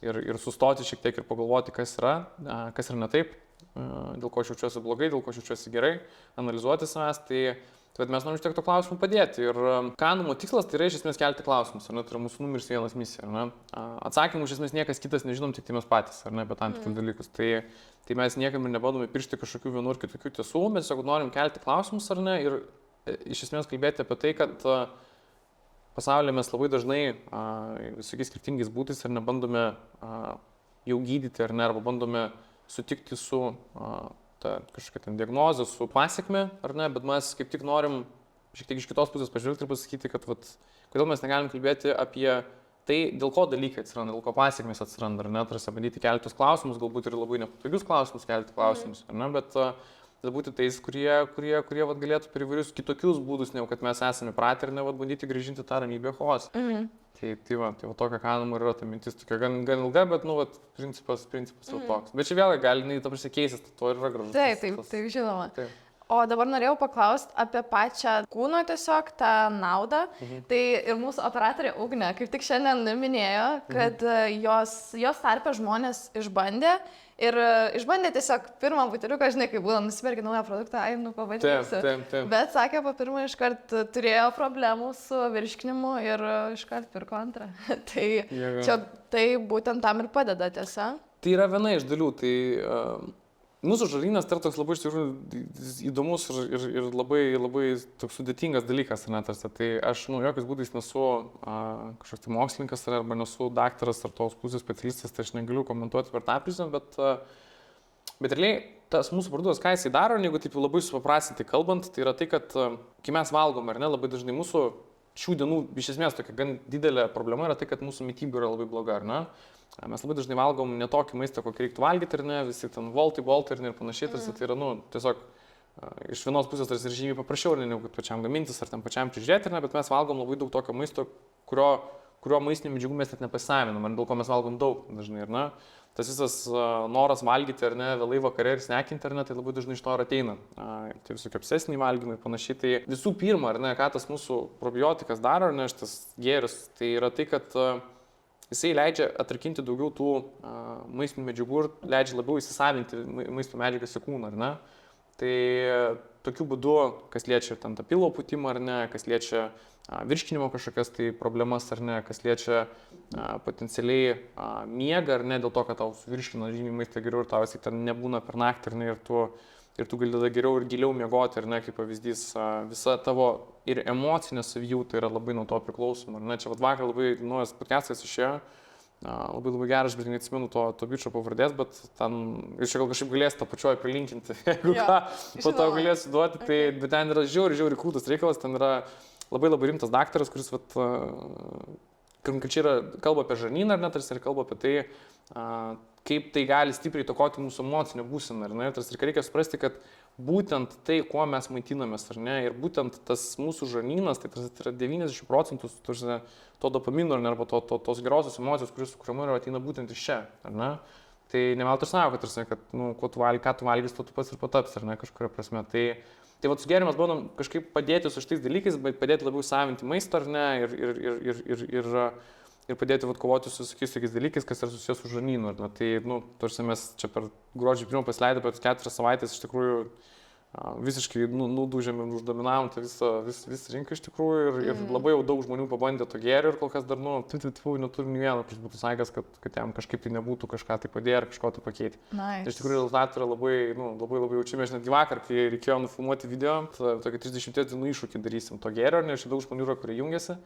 ir sustoti šiek tiek ir pagalvoti, kas yra ne taip, dėl ko aš jaučiuosi blogai, dėl ko aš jaučiuosi gerai, analizuoti savęs, tai mes norim tiek to klausimų padėti. Ir kanumo tikslas tai yra iš esmės kelti klausimus, ar ne, tai yra mūsų numeris 1 misija, ar ne. Atsakymų iš esmės niekas kitas nežinom, tik tai mes patys, ar ne, apie tam tikrus dalykus. Tai mes niekam ir nebandome piršti kažkokių vienų ar kitokių tiesų, mes tiesiog norim kelti klausimus, ar ne, ir iš esmės kalbėti apie tai, kad pasaulyje mes labai dažnai visokiais skirtingais būdais ar nebandome jau gydyti, ar ne, arba bandome sutikti su kažkokia ten diagnozė, su pasiekme, ar ne, bet mes kaip tik norim šiek tiek iš kitos pusės pažvelgti ir pasakyti, kad kodėl mes negalim kalbėti apie tai, dėl ko dalykai atsiranda, dėl ko pasiekmės atsiranda, ar ne, tarsi bandyti kelti klausimus, galbūt ir labai nepatogius klausimus kelti klausimus, ar ne, bet būti tais, kurie vat, galėtų per įvairius kitokius būdus, negu kad mes esame pratę ir ne vat, bandyti grįžinti tą ramybę chaosą. Tai va tokia kanama yra ta mintis, tokia gan ilga, bet, nu, vat, principas yra toks. Bet čia vėlgi gali, ta prasme, keistis, to ir yra gražus. Taip, žinoma. Taip. O dabar norėjau paklausti apie pačią kūno tiesiog tą naudą. Tai ir mūsų operatorė Ugnė kaip tik šiandien minėjo, kad jos tarpe žmonės išbandė tiesiog pirmą buteliuką, žinai, kai būna nusipirkti naują produktą, pabandžiusi. Taip. Bet sakė, po pirmą iškart turėjo problemų su virškinimu ir iškart pirko antrą. Tai būtent tam ir padeda, tiesa. Tai yra viena iš dalių. Tai, mūsų žarnynas tai yra toks labai iš tikrųjų įdomus ir labai toks sudėtingas dalykas. Tai aš, jokiais būdais nesu kažkoks tai mokslininkas arba nesu daktaras ar tos pusės specialistas, tai aš negaliu komentuoti per tą prizmę, bet realiai tas mūsų produktas, ką jisai daro, jeigu taip labai supaprastinti kalbant, tai yra tai, kad kai mes valgom, ar ne, labai dažnai mūsų šių dienų iš esmės tokia gan didelė problema yra tai, kad mūsų mityba yra labai bloga, ar ne? Mes labai dažnai valgom ne tokį maistą, kokį reiktų valgyti, ar ne, visi ten boltai ir panašiai, tarsi tai yra, tiesiog iš vienos pusės tarsi ir žymiai paprasčiau, negu kad pačiam gamintis ar tam pačiam prižiūrėti, ar ne, bet mes valgom labai daug tokio maisto, kurio maistinių medžiagų mes net nepasavinam, ar dėl ko mes valgom daug dažnai, ar ne. Tas visas noras valgyti, ar ne, vėlai vakare ir snekinti, ar ne, tai labai dažnai iš to ir ateina. Tai visokie obsesiniai valgymai ir panašiai. Tai visų pirma, ar ne, ką tas mūsų probiotikas daro, ar ne, šitas gėris, tai yra tai, kad jisai leidžia atrakinti daugiau tų maistinių medžiagų ir leidžia labiau įsisavinti maisto medžiagas į kūną, ar ne. Tai tokiu būdu, kas liečia ten tą pilvo pūtimą, ar ne, kas liečia virškinimo kažkokias tai problemas, ar ne, kas liečia potencialiai miegą, ar ne, dėl to, kad tau virškina žymiai maistą geriau ir tau jisai ten nebūna per naktį, ar ne, ir tu gali tada geriau ir giliau miegoti, ar ne, kaip pavyzdys, visa tavo ir emocinė savijauta yra labai nuo to priklausoma, ar ne, čia vakar labai naujas podcastas išėjo, labai geras, bet neatsimenu to bičio pavardės, bet ten, ir čia gal kažkaip galės tą pačioj prilinkinti, jeigu ką, po to galėsiu duoti, tai, bet ten yra žiauriai krūtas reikalas, ten yra labai rimtas daktaras, kuris konkrečiai kalba apie žarnyną, ar ne, tarsi ir kalba apie tai, kaip tai gali stipriai įtakoti mūsų emocinę būseną, ar ne, tarsi ir reikia suprasti, kad būtent tai, kuo mes maitinamės, ar ne, ir būtent tas mūsų žarnynas, tai yra 90% to dopamino, ar ne, arba tos gerosios emocijos, kuris sukuriama yra ateina būtent iš čia, ar ne. Tai neveltui aš sako, kad ką tu valgys, to tu pats ir pataps, ar ne, kažkuria prasme. Tai vat su gėrimas bandom kažkaip padėti su šitais dalykais, bet padėti labiau savinti maistą, ar ne, ir padėti vat kovoti su tokiais dalykais, kas yra susijęs su žarnynu. Tai, tarsi mes čia per gruodžio 1 pasileidę per 4 savaitės iš tikrųjų visiškai nudužėm ir uždominavom tą visą rinką iš tikrųjų ir labai jau daug žmonių pabandė to gėrio ir kol kas dar, neturim nei vieno, kuris būtų sakęs, kad jam kažkaip tai nebūtų kažką tai padėję ar kažko tai pakeiti. Nice. Tai iš tikrųjų rezultatai yra labai jaučiami. Aš netgi vakar, kai reikėjo nufilmuoti video, tokį 30 dienų iššūkį darysim to gėrio, nes daug žmonių yra, kurie jungiasi.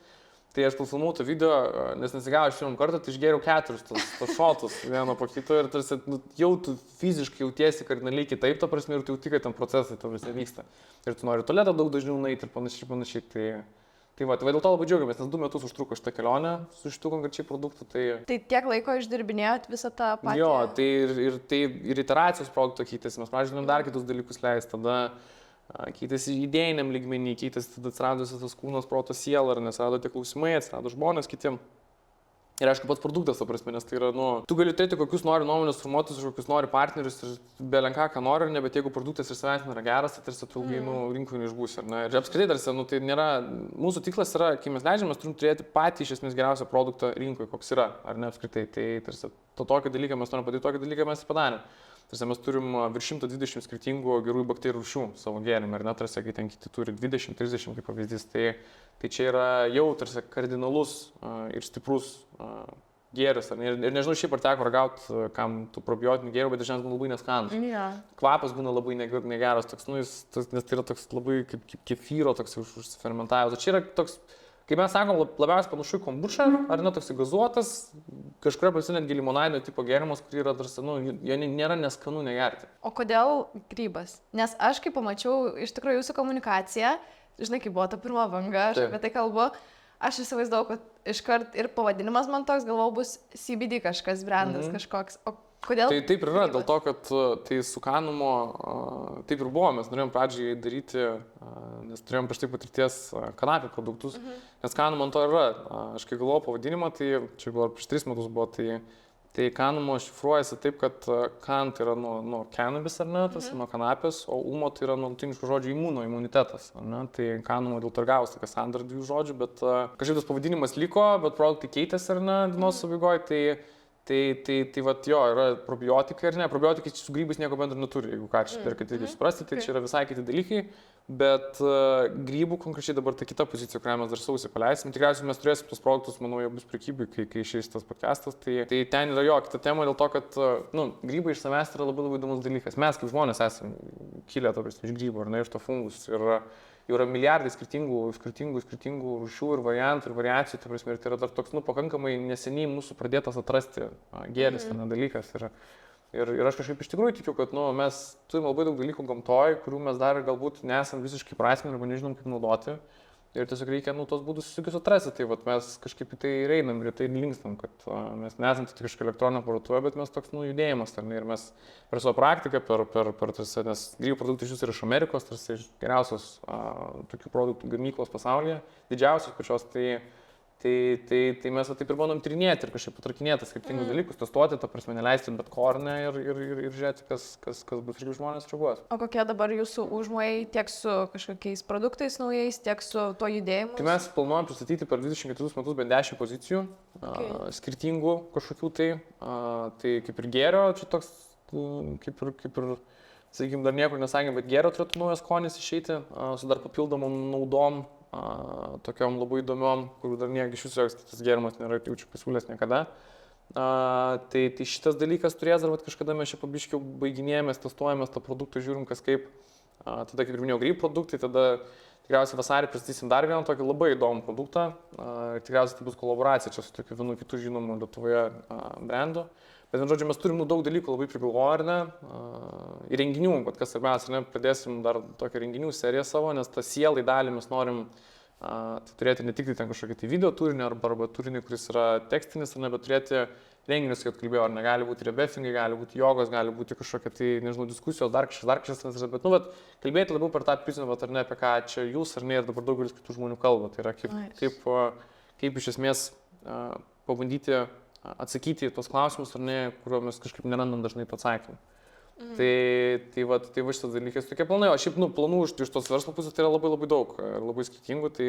Tai aš pafilmavau tą video, nes nesigavo iš pirmą kartą, tai išgėriau 4 tos šotus vieno po kito ir tarsi jau tu fiziškai jautiesi kardinaliai kitaip, ta prasme, ir tu jauti, kad ten procesai to visą vyksta. Ir tu nori tualetą daug dažniau nueiti ir panašiai. Tai dėl to labai džiaugiamės, nes 2 metus užtruko šitą kelionę su šitų konkrečiai produktų. Tai tiek laiko išdirbinėjot visą tą patį? Jo, tai ir iteracijos produkto keitėsi, mes pradžioj dar kitus dalykus leisti, tada keitėsi idėjiniam lygmenį, keitėsi tada atsiradusi tas kūnas, protas, siela, ar nesirado tie klausimai, atsirado žmonės kitiem. Ir aišku, pats produktas, ta prasme, nes tai yra, tu gali turėti kokius nori nuomonės formuotus, kokius nori partnerius ir belenką, ką nori, bet jeigu produktas ir savęs nėra geras, tai tarsi tu ilgai rinkoje neišbūsi. Ir apskritai tarsi, tai nėra, mūsų tikslas yra, kai mes leidžiam, mes turim turėti patį iš esmės geriausią produktą rinkoje, koks yra, ar ne apskritai. Tai tarsi tokį dalyką mes norim padaryti, tokį dalyką mes padarėm. Tarsi mes turim virš 120 skirtingų gerųjų bakterijų rūšių savo gėrimą, ir net tarsi, kai ten kiti turi 20-30 kaip pavyzdys, tai čia yra jau tarsi kardinalus ir stiprus gėris. Ir nežinau, šiaip ar teko ragauti, kam tų probiotinių gėrių, bet dažniausiai būna labai neskanus. Yeah. Kvapas būna labai negeras, toks, nes tai yra toks labai kaip kefyro, toks užsifermentavęs. Čia yra toks, kaip mes sakom, labiausiai panašu į kombučą, ar ne, toks gazuotas, kažkuria prasme netgi limonadinio tipo gėrimas, kurį yra tarsi, jie nėra neskanu negerti. O kodėl grybas? Nes aš kai pamačiau iš tikrųjų jūsų komunikaciją, žinai, kai buvo ta pirma banga, aš apie tai kalbu, aš įsivaizdavau, kad iškart ir pavadinimas man toks, galvojau, bus CBD kažkas, brandas kažkoks. O Kodėl? Tai taip ir yra, dėl to, kad tai su Kanumo, taip ir buvo, mes norėjom pradžiai daryti, nes turėjom prieš tai patirties kanapių produktus, nes Kanumo ant to yra. Aš kai galvojau pavadinimą, tai čia gal prieš 3 metus buvo, tai Kanumo šifruojasi taip, kad kan tai yra nuo cannabis ar ne, tas nuo kanapės, o umo tai yra nuo latiniškų žodžių imunitetas. Tai Kanumo dėl to ir gavosi tokia sandara 2 žodžių, bet kažkaip tas pavadinimas liko, bet produktai keitėsi ar ne, dienos pabaigoje. Tai vat jo, yra probiotikai ar ne, probiotikai su grybais nieko bendro neturi, jeigu ką čia perkate, reikia suprasti, tai čia yra visai kiti dalykai, bet grybų konkrečiai dabar ta kita pozicija, kurią mes dar sausį paleisim, tikriausiai mes turėsim tos produktus, manau, jie bus prekybai, kai išeis tas podcastas, tai ten yra jo kita tema dėl to, kad grybai iš savęs yra labai įdomus dalykas, mes kaip žmonės esame kilę iš grybų ar ne, iš to fungus ir jau yra milijardai skirtingų rūšių ir variantų ir variacijų, tai prasme, ir tai yra dar toks, pakankamai neseniai mūsų pradėtas atrasti gėris, dalykas. Ir aš kažkaip iš tikrųjų tikiu, kad mes turime labai daug dalykų gamtoje, kurių mes dar galbūt nesam visiškai prasmingi arba nežinom, kaip naudoti. Ir tiesiog reikia tos būdus visokius atrasti, tai mes kažkaip į tai einam ir į tai linkstam, kad mes nesam tik kažkokia elektroninė parduotuvė, bet mes toks judėjimas, ir mes per savo praktiką, tarsi, nes grybų produktai iš jūsų yra iš Amerikos, tarsi iš geriausios tokių produktų gamyklos pasaulyje, didžiausios pačios, tai mes taip ir bandom tyrinėti ir kažkaip patrakinėti skirtingus dalykus, testuoti, ta prasme, neleisti bet ko ar ne ir žiūrėti, kas bus ir kaip žmonės reaguos. O kokie dabar jūsų užmojai tiek su kažkokiais produktais naujais, tiek su to judėjimu? Tai mes planuojam pristatyti per 24 metus bent 10 pozicijų, skirtingų kažkokių tai kaip ir gėrio, čia toks kaip ir sakykime, dar niekur nesakėm, bet gėrio turėtų naujas skonis išeiti su dar papildomom naudom. Tokiom labai įdomiom, kur dar iš viso joks kitas gėrimas nėra jaučiu pasiūlęs niekada. Tai šitas dalykas turės dar kažkada mes čia pabiškiau baiginėjomės, testuojamės tą produktą, žiūrim kas kaip. Tada, kaip ir minėjau, grybų produktai, tada tikriausiai vasarį pristatysim dar vieną tokį labai įdomų produktą. Tikriausiai tai bus kolaboracija čia su tokiu vienu kitu žinomu Lietuvoje brandu. Bet, žodžiu, mes turim daug dalykų labai prigalvoję, ar ne, įrenginių, bet kas svarbiausia, pradėsim dar tokią renginių seriją savo, nes tą sielai dalį mes norim turėti ne tik ten kažkokį video turinį arba turinį, kuris yra tekstinis, bet turėti renginius, kaip kalbėjau, ar negali būti rebefingai, gali būti jogos, gali būti kažkokia, tai nežinau, diskusijos, dar kažkas, bet, kalbėti labiau per tą prizmę, ar ne, apie ką čia jūs, ar ne, ir dabar daugelis kitų žmonių kalba, tai yra kaip iš esmės pabandyti atsakyti į tos klausimus, ar ne, kuriuo mes kažkaip nerandam dažnai atsakymų. Tai va šitas dalykas tokie planai, o šiaip planų iš tos verslo pusės tai yra labai daug, labai skirtingų, tai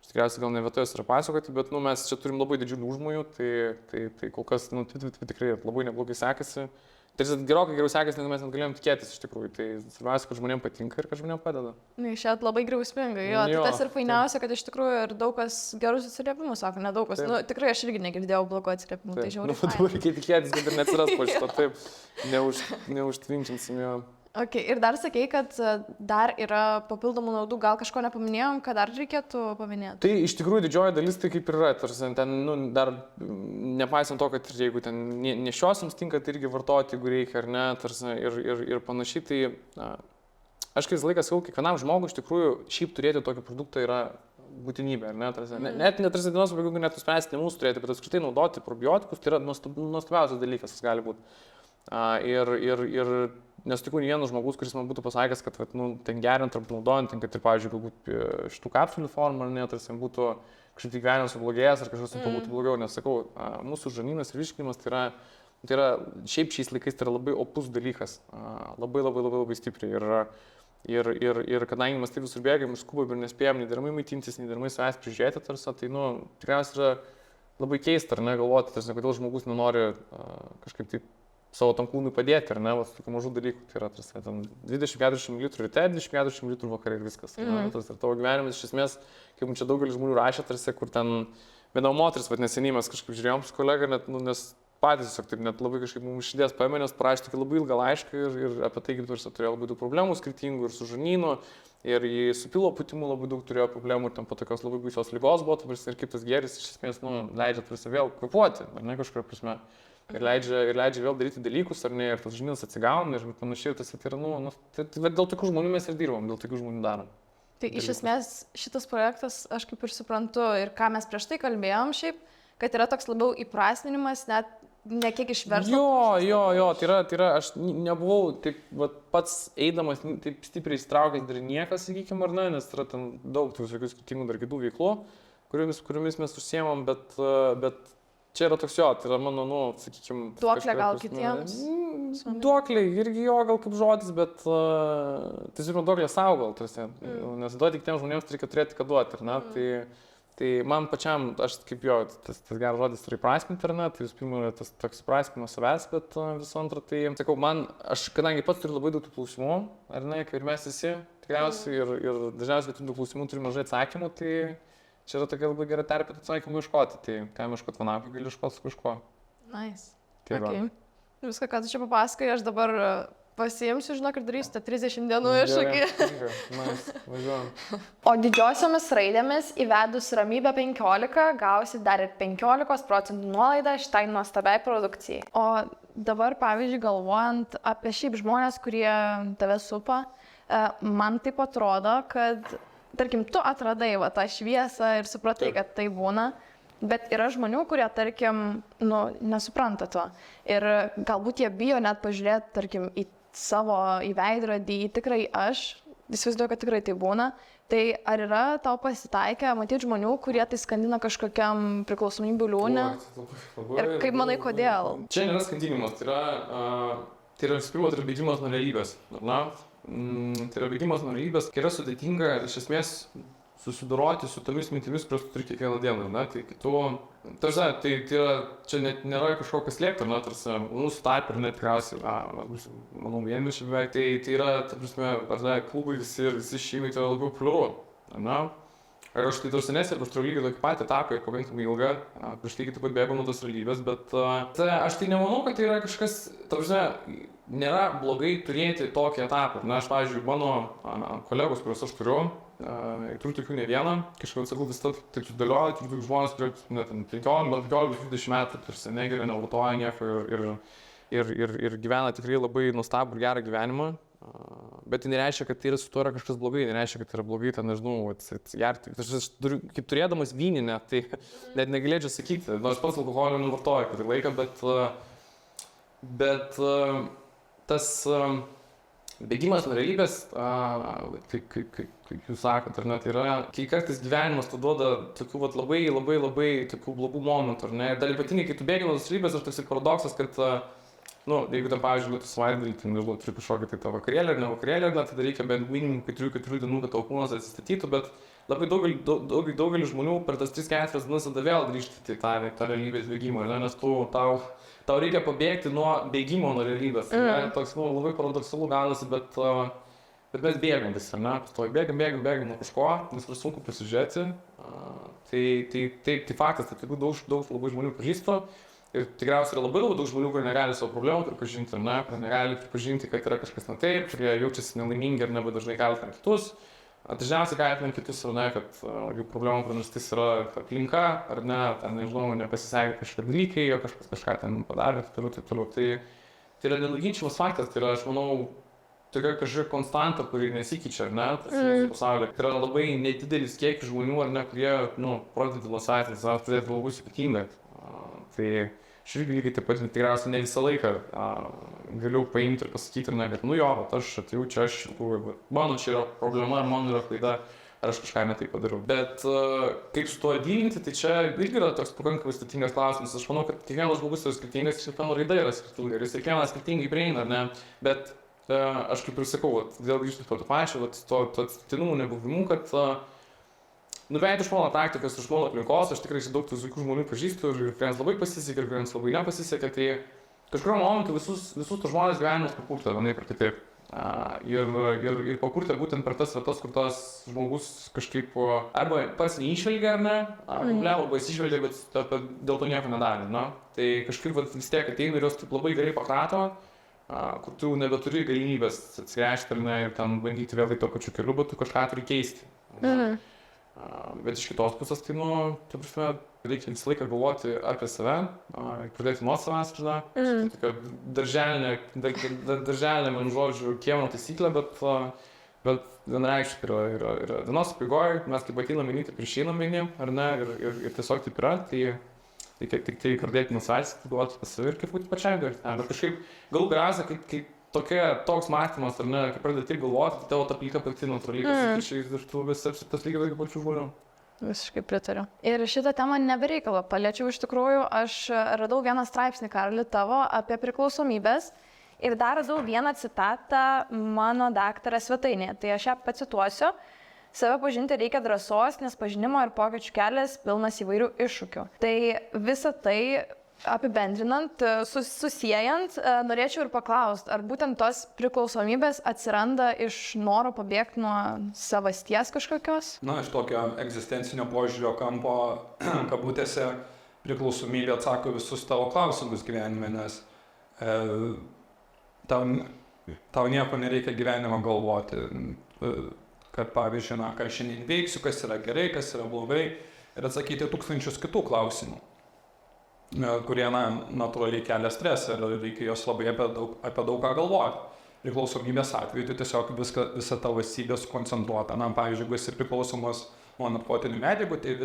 tikriausiai gal ne vietojas yra pasakoti, bet mes čia turim labai didžiulių užmojų, tai kol kas tikrai labai neblogai sekasi. Tai gerokai geriau sekasi, negu mes net galėjom tikėtis iš tikrųjų. Tai svarbiausia, kad žmonėms patinka ir kad žmonėms padeda. Išėjot labai griausmingai, tai tas ir fainiausia, kad iš tikrųjų ir daug kas gerus atsiliepimus sako, nedaug kas. Tikrai aš irgi negirdėjau blogų atsiliepimų, tai žiauriai. Dabar reikia tikėtis, kad ir neatsiras po šito, taip, neužtvinčinsim jo. Ok, ir dar sakei, kad dar yra papildomų naudų, gal kažko nepaminėjom, ką dar reikėtų paminėti? Tai iš tikrųjų didžioji dalis tai kaip ir yra, tarsi ten dar nepaisant to, kad jeigu ten nešiosiams tinka, tai irgi vartoti, jeigu reikia ar ne, tarsi ir panašiai, tai aš kai laikas sakau, kiekvienam žmogui iš tikrųjų šiaip turėti tokį produktą yra būtinybė, ar ne, tarsi, net tarsi dienos pabaigoje net nuspręsti ne mūsų turėti, bet apskritai naudoti probiotikus, tai yra nuostabiausias dalykas, kas gali būti. Ir nesutikau nei vienas žmogus, kuris man būtų pasakęs, kad ten geriant ar naudojant, kad ir, pavyzdžiui, galbūt šitų kapsulių formą, ar ne, tarsi būtų kažkaip gyvenimas sublogėjęs ar kažkas būtų blogiau, nes sakau, mūsų žarnynas ir virškinimas tai yra šiaip šiais laikais tai yra labai opus dalykas, labai stipriai. Ir kadangi mes taip visur bėgam, skubam ir nespėjam nei deramai maitintis, nei deramai savęs prižiūrėti, tarsi, tai tikriausiai yra labai keista, ar ne, galvoti, tarsi, kodėl žmogus nenori kažkaip taip savo tam kūnui padėti, ar ne, tokių mažų dalykų, tai yra, tarsi, 20-40 ml ryte, 20-40 ml vakare ir viskas. Ir tavo gyvenimas iš esmės, kaip mums čia daugelis žmonių rašė, tarsi, kur ten viena moteris, neseniai mes kažkaip žiūrėjom su kolega, nes patys tiesiog taip net labai kažkaip mums širdies paėmė, nes parašė tokį labai ilgą laišką ir apie tai, kaip turėjo labai daug problemų skirtingų ir su žarnynu, ir su pilo pūtimu labai daug turėjo problemų, ir ten po tokios labai baisios ligos buvo, ir kaip tas gėris iš esmės leidžia tarsi vėl kvėpuoti, ar ne, kažkuria prasme. Ir leidžia vėl daryti dalykus, ar ne, ir tas žarnynas atsigauna ir panašiai, ir tas yra, dėl tokių žmonių mes ir dirbam, dėl tokių žmonių darom. Tai iš esmės šitas projektas, aš kaip ir suprantu, ir ką mes prieš tai kalbėjom šiaip, kad yra toks labiau įprasminimas net ne kiek iš verslo. Jo, tai yra, aš nebuvau taip vat, pats eidamas, taip stipriai įstraukęs dar niekas, sakykime, ar ne, nes yra ten daug tų visokių skirtingų dar kitų veiklų, kuriomis mes užsiemam, bet čia yra toks jo, tai yra mano, sakykime... Duoklė gal kitiems? Duoklė irgi jo gal kaip žodis, bet tai žinoma duoklė savo gal, tarsi, nes duoti kitiems žmonėms reikia turėti ką duoti, ar ne? Tai man pačiam, aš kaip jo, tas geras žodis turi prasminti, ar ne, tai vis pirma tas toks prasminimas savęs, bet visų antra, tai sakau, aš kadangi pats turiu labai daug tų klausimų, ar ne, kaip ir mes visi, tikriausiai, ir dažniausiai tų klausimų turi mažai atsakymų, tai čia yra tokia labai gera terpė atsakymų ieškoti, tai ką ieškoti vanapą, gali ieškoti su kažkuo. Nice. Tai okay. Viską, ką tu čia papasakai, aš dabar pasiimsiu, žinok, ir darysiu 30 dienų iššūkį. Važiuojam. O didžiosiomis raidėmis įvedus ramybę 15 gausi dar ir 15% nuolaidą šitai nuostabiai produkcijai. O dabar, pavyzdžiui, galvojant apie šiaip žmonės, kurie tave supa, man taip atrodo, kad, tarkim, tu atradai va, tą šviesą ir supratai, kad tai būna. Bet yra žmonių, kurie, tarkim, nesupranta to. Ir galbūt jie bijo net pažiūrėti, tarkim, į veidrodį, į tikrai aš. Įsivaizduoju, kad tikrai tai būna. Tai ar yra tau pasitaikę matyti žmonių, kurie tai skandina kažkokiam priklausomybių liūne? Ir kaip manai, kodėl? Čia nėra skandinimas, tai yra visų pirma, tai yra bėgimas nuo realybės. Tai yra bėgimas nuo realybės, kai yra sudėtinga iš esmės susidoroti su tomis mintimis, kurios tu turi kiekvieną dieną, ne? Tai čia net nėra kažko kas liekta, ne? Tarsi, mūsų tarp ir net tikriausiai, manau, vieniši beveik, tai yra, ta prasme, klubai visi šeimai tai yra labiau pliuru, ne? Ir aš tai tarsi nesirbu, aš turiu lygiai tokį patį etapą ir pakankamai ilgą, prieš tai taip pat bėgau nuo tos realybės, bet aš tai nemanau, kad tai yra kažkas, ta prasme, nėra blogai turėti tokį etapą. Na, aš, pavyzdžiui, mano kolegos, kuriuos aš turiu tokių ne vieną, kažkaip sakau, vis taip sudėlioju, tokių žmonės, kurie net 15-20 metų, tarsi negeria, nevartoja nieko ir gyvena tikrai labai nuostabų ir gerą gyvenimą. Bet tai nereiškia, kad tai yra su tuo yra kažkas blogai, nereiškia, kad tai yra blogai, ten nežinau, gerti. Aš kaip turėdamas vyninę, tai net negalėčiau sakyti, nors pats alkoholio nevartoju kurį laiką, bet tas bėgimas nuo realybės, tai kaip jūs sakot, ar ne, tai yra, kai kartais gyvenimas tu duoda tokių labai tokių blogų momentų, ar ne, ir dar ypatingai, kai tu bėgi nuo tos realybės, aš toks paradoksas, kad jeigu ten, pavyzdžiui, tu savaitgalį, turi kažkokį tai tą vakarėlį ar ne vakarėlį, tada reikia bent minimum 4 dienų, kad tavo kūnas atsistatytų, bet labai daugelį žmonių per tas 3-4 dienas tada vėl grįžti į tą realybės bėgimą, nes tau reikia pabėgti nuo bėgimo nuo realybės. Toks labai paradoksalu gaunasi, bet mes bėgam visi, ar ne? Bėgam nuo kažko, nes yra sunku pasižiūrėti. Tai faktas, kad daug labai žmonių pažįstu. Ir tikriausiai yra labai daug žmonių, kurie negali savo problemų pripažinti, ar ne? Kurie negali pripažinti, kad yra kažkas ne taip, kurie jaučiasi nelaimingi ir labai dažnai kaltina kitus. Dažniausiai kaltina kitus, ar ne, kad problemų priežastis yra aplinka, ar ne, ten, nežinau, nepasisekė kažkokie dalykai, o kažką ten padarė, taip toliau. Tai yra nenuginčiamas faktas, tai yra, aš manau, tokia kažkokia konstanta, kuri nesikeičia, ar ne, pasaulyje. Tai yra labai nedidelis kiekis žmonių, ar ne, kurie, pradeda lasatės, pradėti labai sudėtinga. Tai aš irgi lygiai taip pat tikriausiai ne visą laiką galiu paimti ir pasakyti, kad aš atėjau čia, mano čia yra problema, ar mano yra klaida, ar aš kažką ne taip padariau. Bet kaip su tuo dylinti, tai čia irgi yra toks pakankamai sudėtingas klausimas. Aš manau, kad kiekvienas žmogus yra skirtingas, kiekviena raida yra skirtinga ir jis kiekvienas skirtingai prieina, ar ne? Bet aš kaip ir sakau, dėl grįžti to pačio, to atsitiktinumų nebuvimų, kad vien iš mano praktikos, iš mano aplinkos, aš tikrai daug tų vaikų žmonių pažįstu ir kuriems labai pasisekė, ir kuriems labai nepasisekė, tai kažkurio momentu visus tos žmonės gyvenimas papurtė vienaip ir kitaip. Ir papurtė būtent per tas vietas, kur tas žmogus kažkaip arba pats neišvelgia, ar ne, arba jis išvelgia, bet dėl to nieko nedarė. Tai kažkaip vis tiek ateina ir jos taip labai gerai pakrato, kur tu nebeturi galimybės atsigręžti, ar ne, ir ten bandyti vėl į to pačiu keliu, bet tu kažką turi keisti. Bet iš kitos pusės, tai, ta prasme, reikia visą laiką galvoti apie save, pradėti nuo savęs, tai tokia darželinė, man žodžiu, kiemo taisyklė, bet vienareikšmiai yra dienos pabaigoje, mes kaip ateinam vieni, taip ir išeinam vieni, ar ne, ir tiesiog taip yra, tai reikia tik tai pradėti nusaisti, duoti pas save ir kaip būti pačiam gerai. Bet kažkaip galų galiausiai, kai toks mąstymas, ar ne, kai pradedi taip galvoti, tavo ta aplinka pati natūraliai, ir tu visas tas lygiai vaikai pačių žmonių. Visiškai pritariu. Ir šitą temą nebereikalą paliečiau iš tikrųjų, aš radau vieną straipsnį, Karoli, tavo apie priklausomybės ir dar radau vieną citatą mano daktaro svetainėje. Tai aš ją pacituosiu. Save pažinti reikia drąsos, nes pažinimo ir pokyčių kelias pilnas įvairių iššūkių. Tai visą tai apibendrinant, susijęjant, norėčiau ir paklausti, ar būtent tos priklausomybės atsiranda iš noro pabėgti nuo savasties kažkokios? Na, iš tokio egzistencinio požiūrio kampo, kabutėse, priklausomybė atsako visus tavo klausimus gyvenime, nes tau nieko nereikia gyvenimo galvoti, kad pavyzdžiui, ką šiandien veiksiu, kas yra gerai, kas yra blogai, ir atsakyti tūkstančius kitų klausimų, kurie, natūraliai kelia stresą ir reikia jos labai apie daug ką galvoti. Priklausomybės atveju tai tiesiog visa tavo valstybė sukoncentruota. Pavyzdžiui, jeigu esi priklausomas nuo narkotinių medžiagų, tai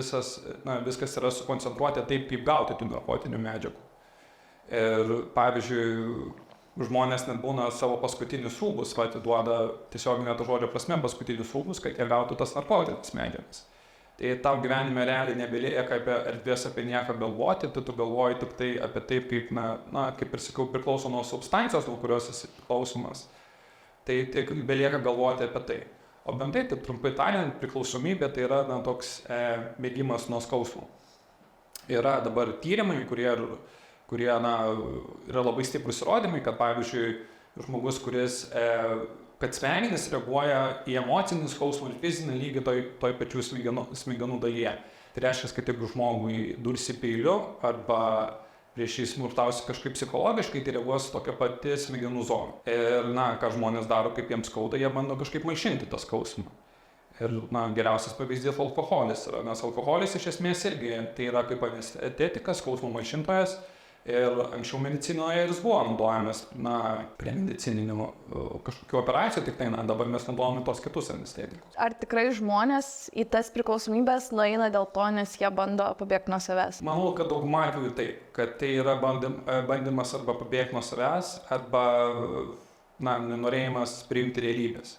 viskas yra sukoncentruota taip, kaip gauti tų narkotinių medžiagų. Ir pavyzdžiui, žmonės net būna savo paskutinius rūbus, atiduoda tiesioginė to žodžio prasme paskutinius rūbus, kad jie gautų tas narkotinės medžiagas. Tai tau gyvenime realiai nebelieka apie erdvės apie nieką galvoti, tai tu galvoji tik tai apie taip, kaip, kaip ir sakiau, priklauso nuo substancijos, nuo kurios esi priklausomas. Tai tik belieka galvoti apie tai. O bendrai, taip trumpai tariant, priklausomybė tai yra toks bėgimas nuo skausmo. Yra dabar tyrimai, kurie yra labai stiprus įrodymai, kad pavyzdžiui, žmogus, kuris kad smegenys reaguoja į emocinį skausmą ir fizinį lygį toj pačių smegenų dalyje. Tai reiškia, kad jeigu žmogui dursi peiliu arba prieš jį smurtausi kažkaip psichologiškai, tai reaguos tokia pati smegenų zona. Ir, ką žmonės daro, kaip jiems skauda, jie bando kažkaip malšinti tą skausmą. Ir, geriausias pavyzdys alkoholis yra, nes alkoholis iš esmės irgi tai yra kaip anestetikas, skausmo malšintojas. Ir anksčiau medicinoje jis buvo naudojamas, prie medicininių kažkokių operacijų, tik tai, dabar mes naudojame tos kitus anestetikus. Ar tikrai žmonės į tas priklausomybės nueina dėl to, nes jie bando pabėgti nuo savęs? Manau, kad dauguma atveju taip, kad tai yra bandymas arba pabėgti nuo savęs, arba nenorėjimas priimti realybės.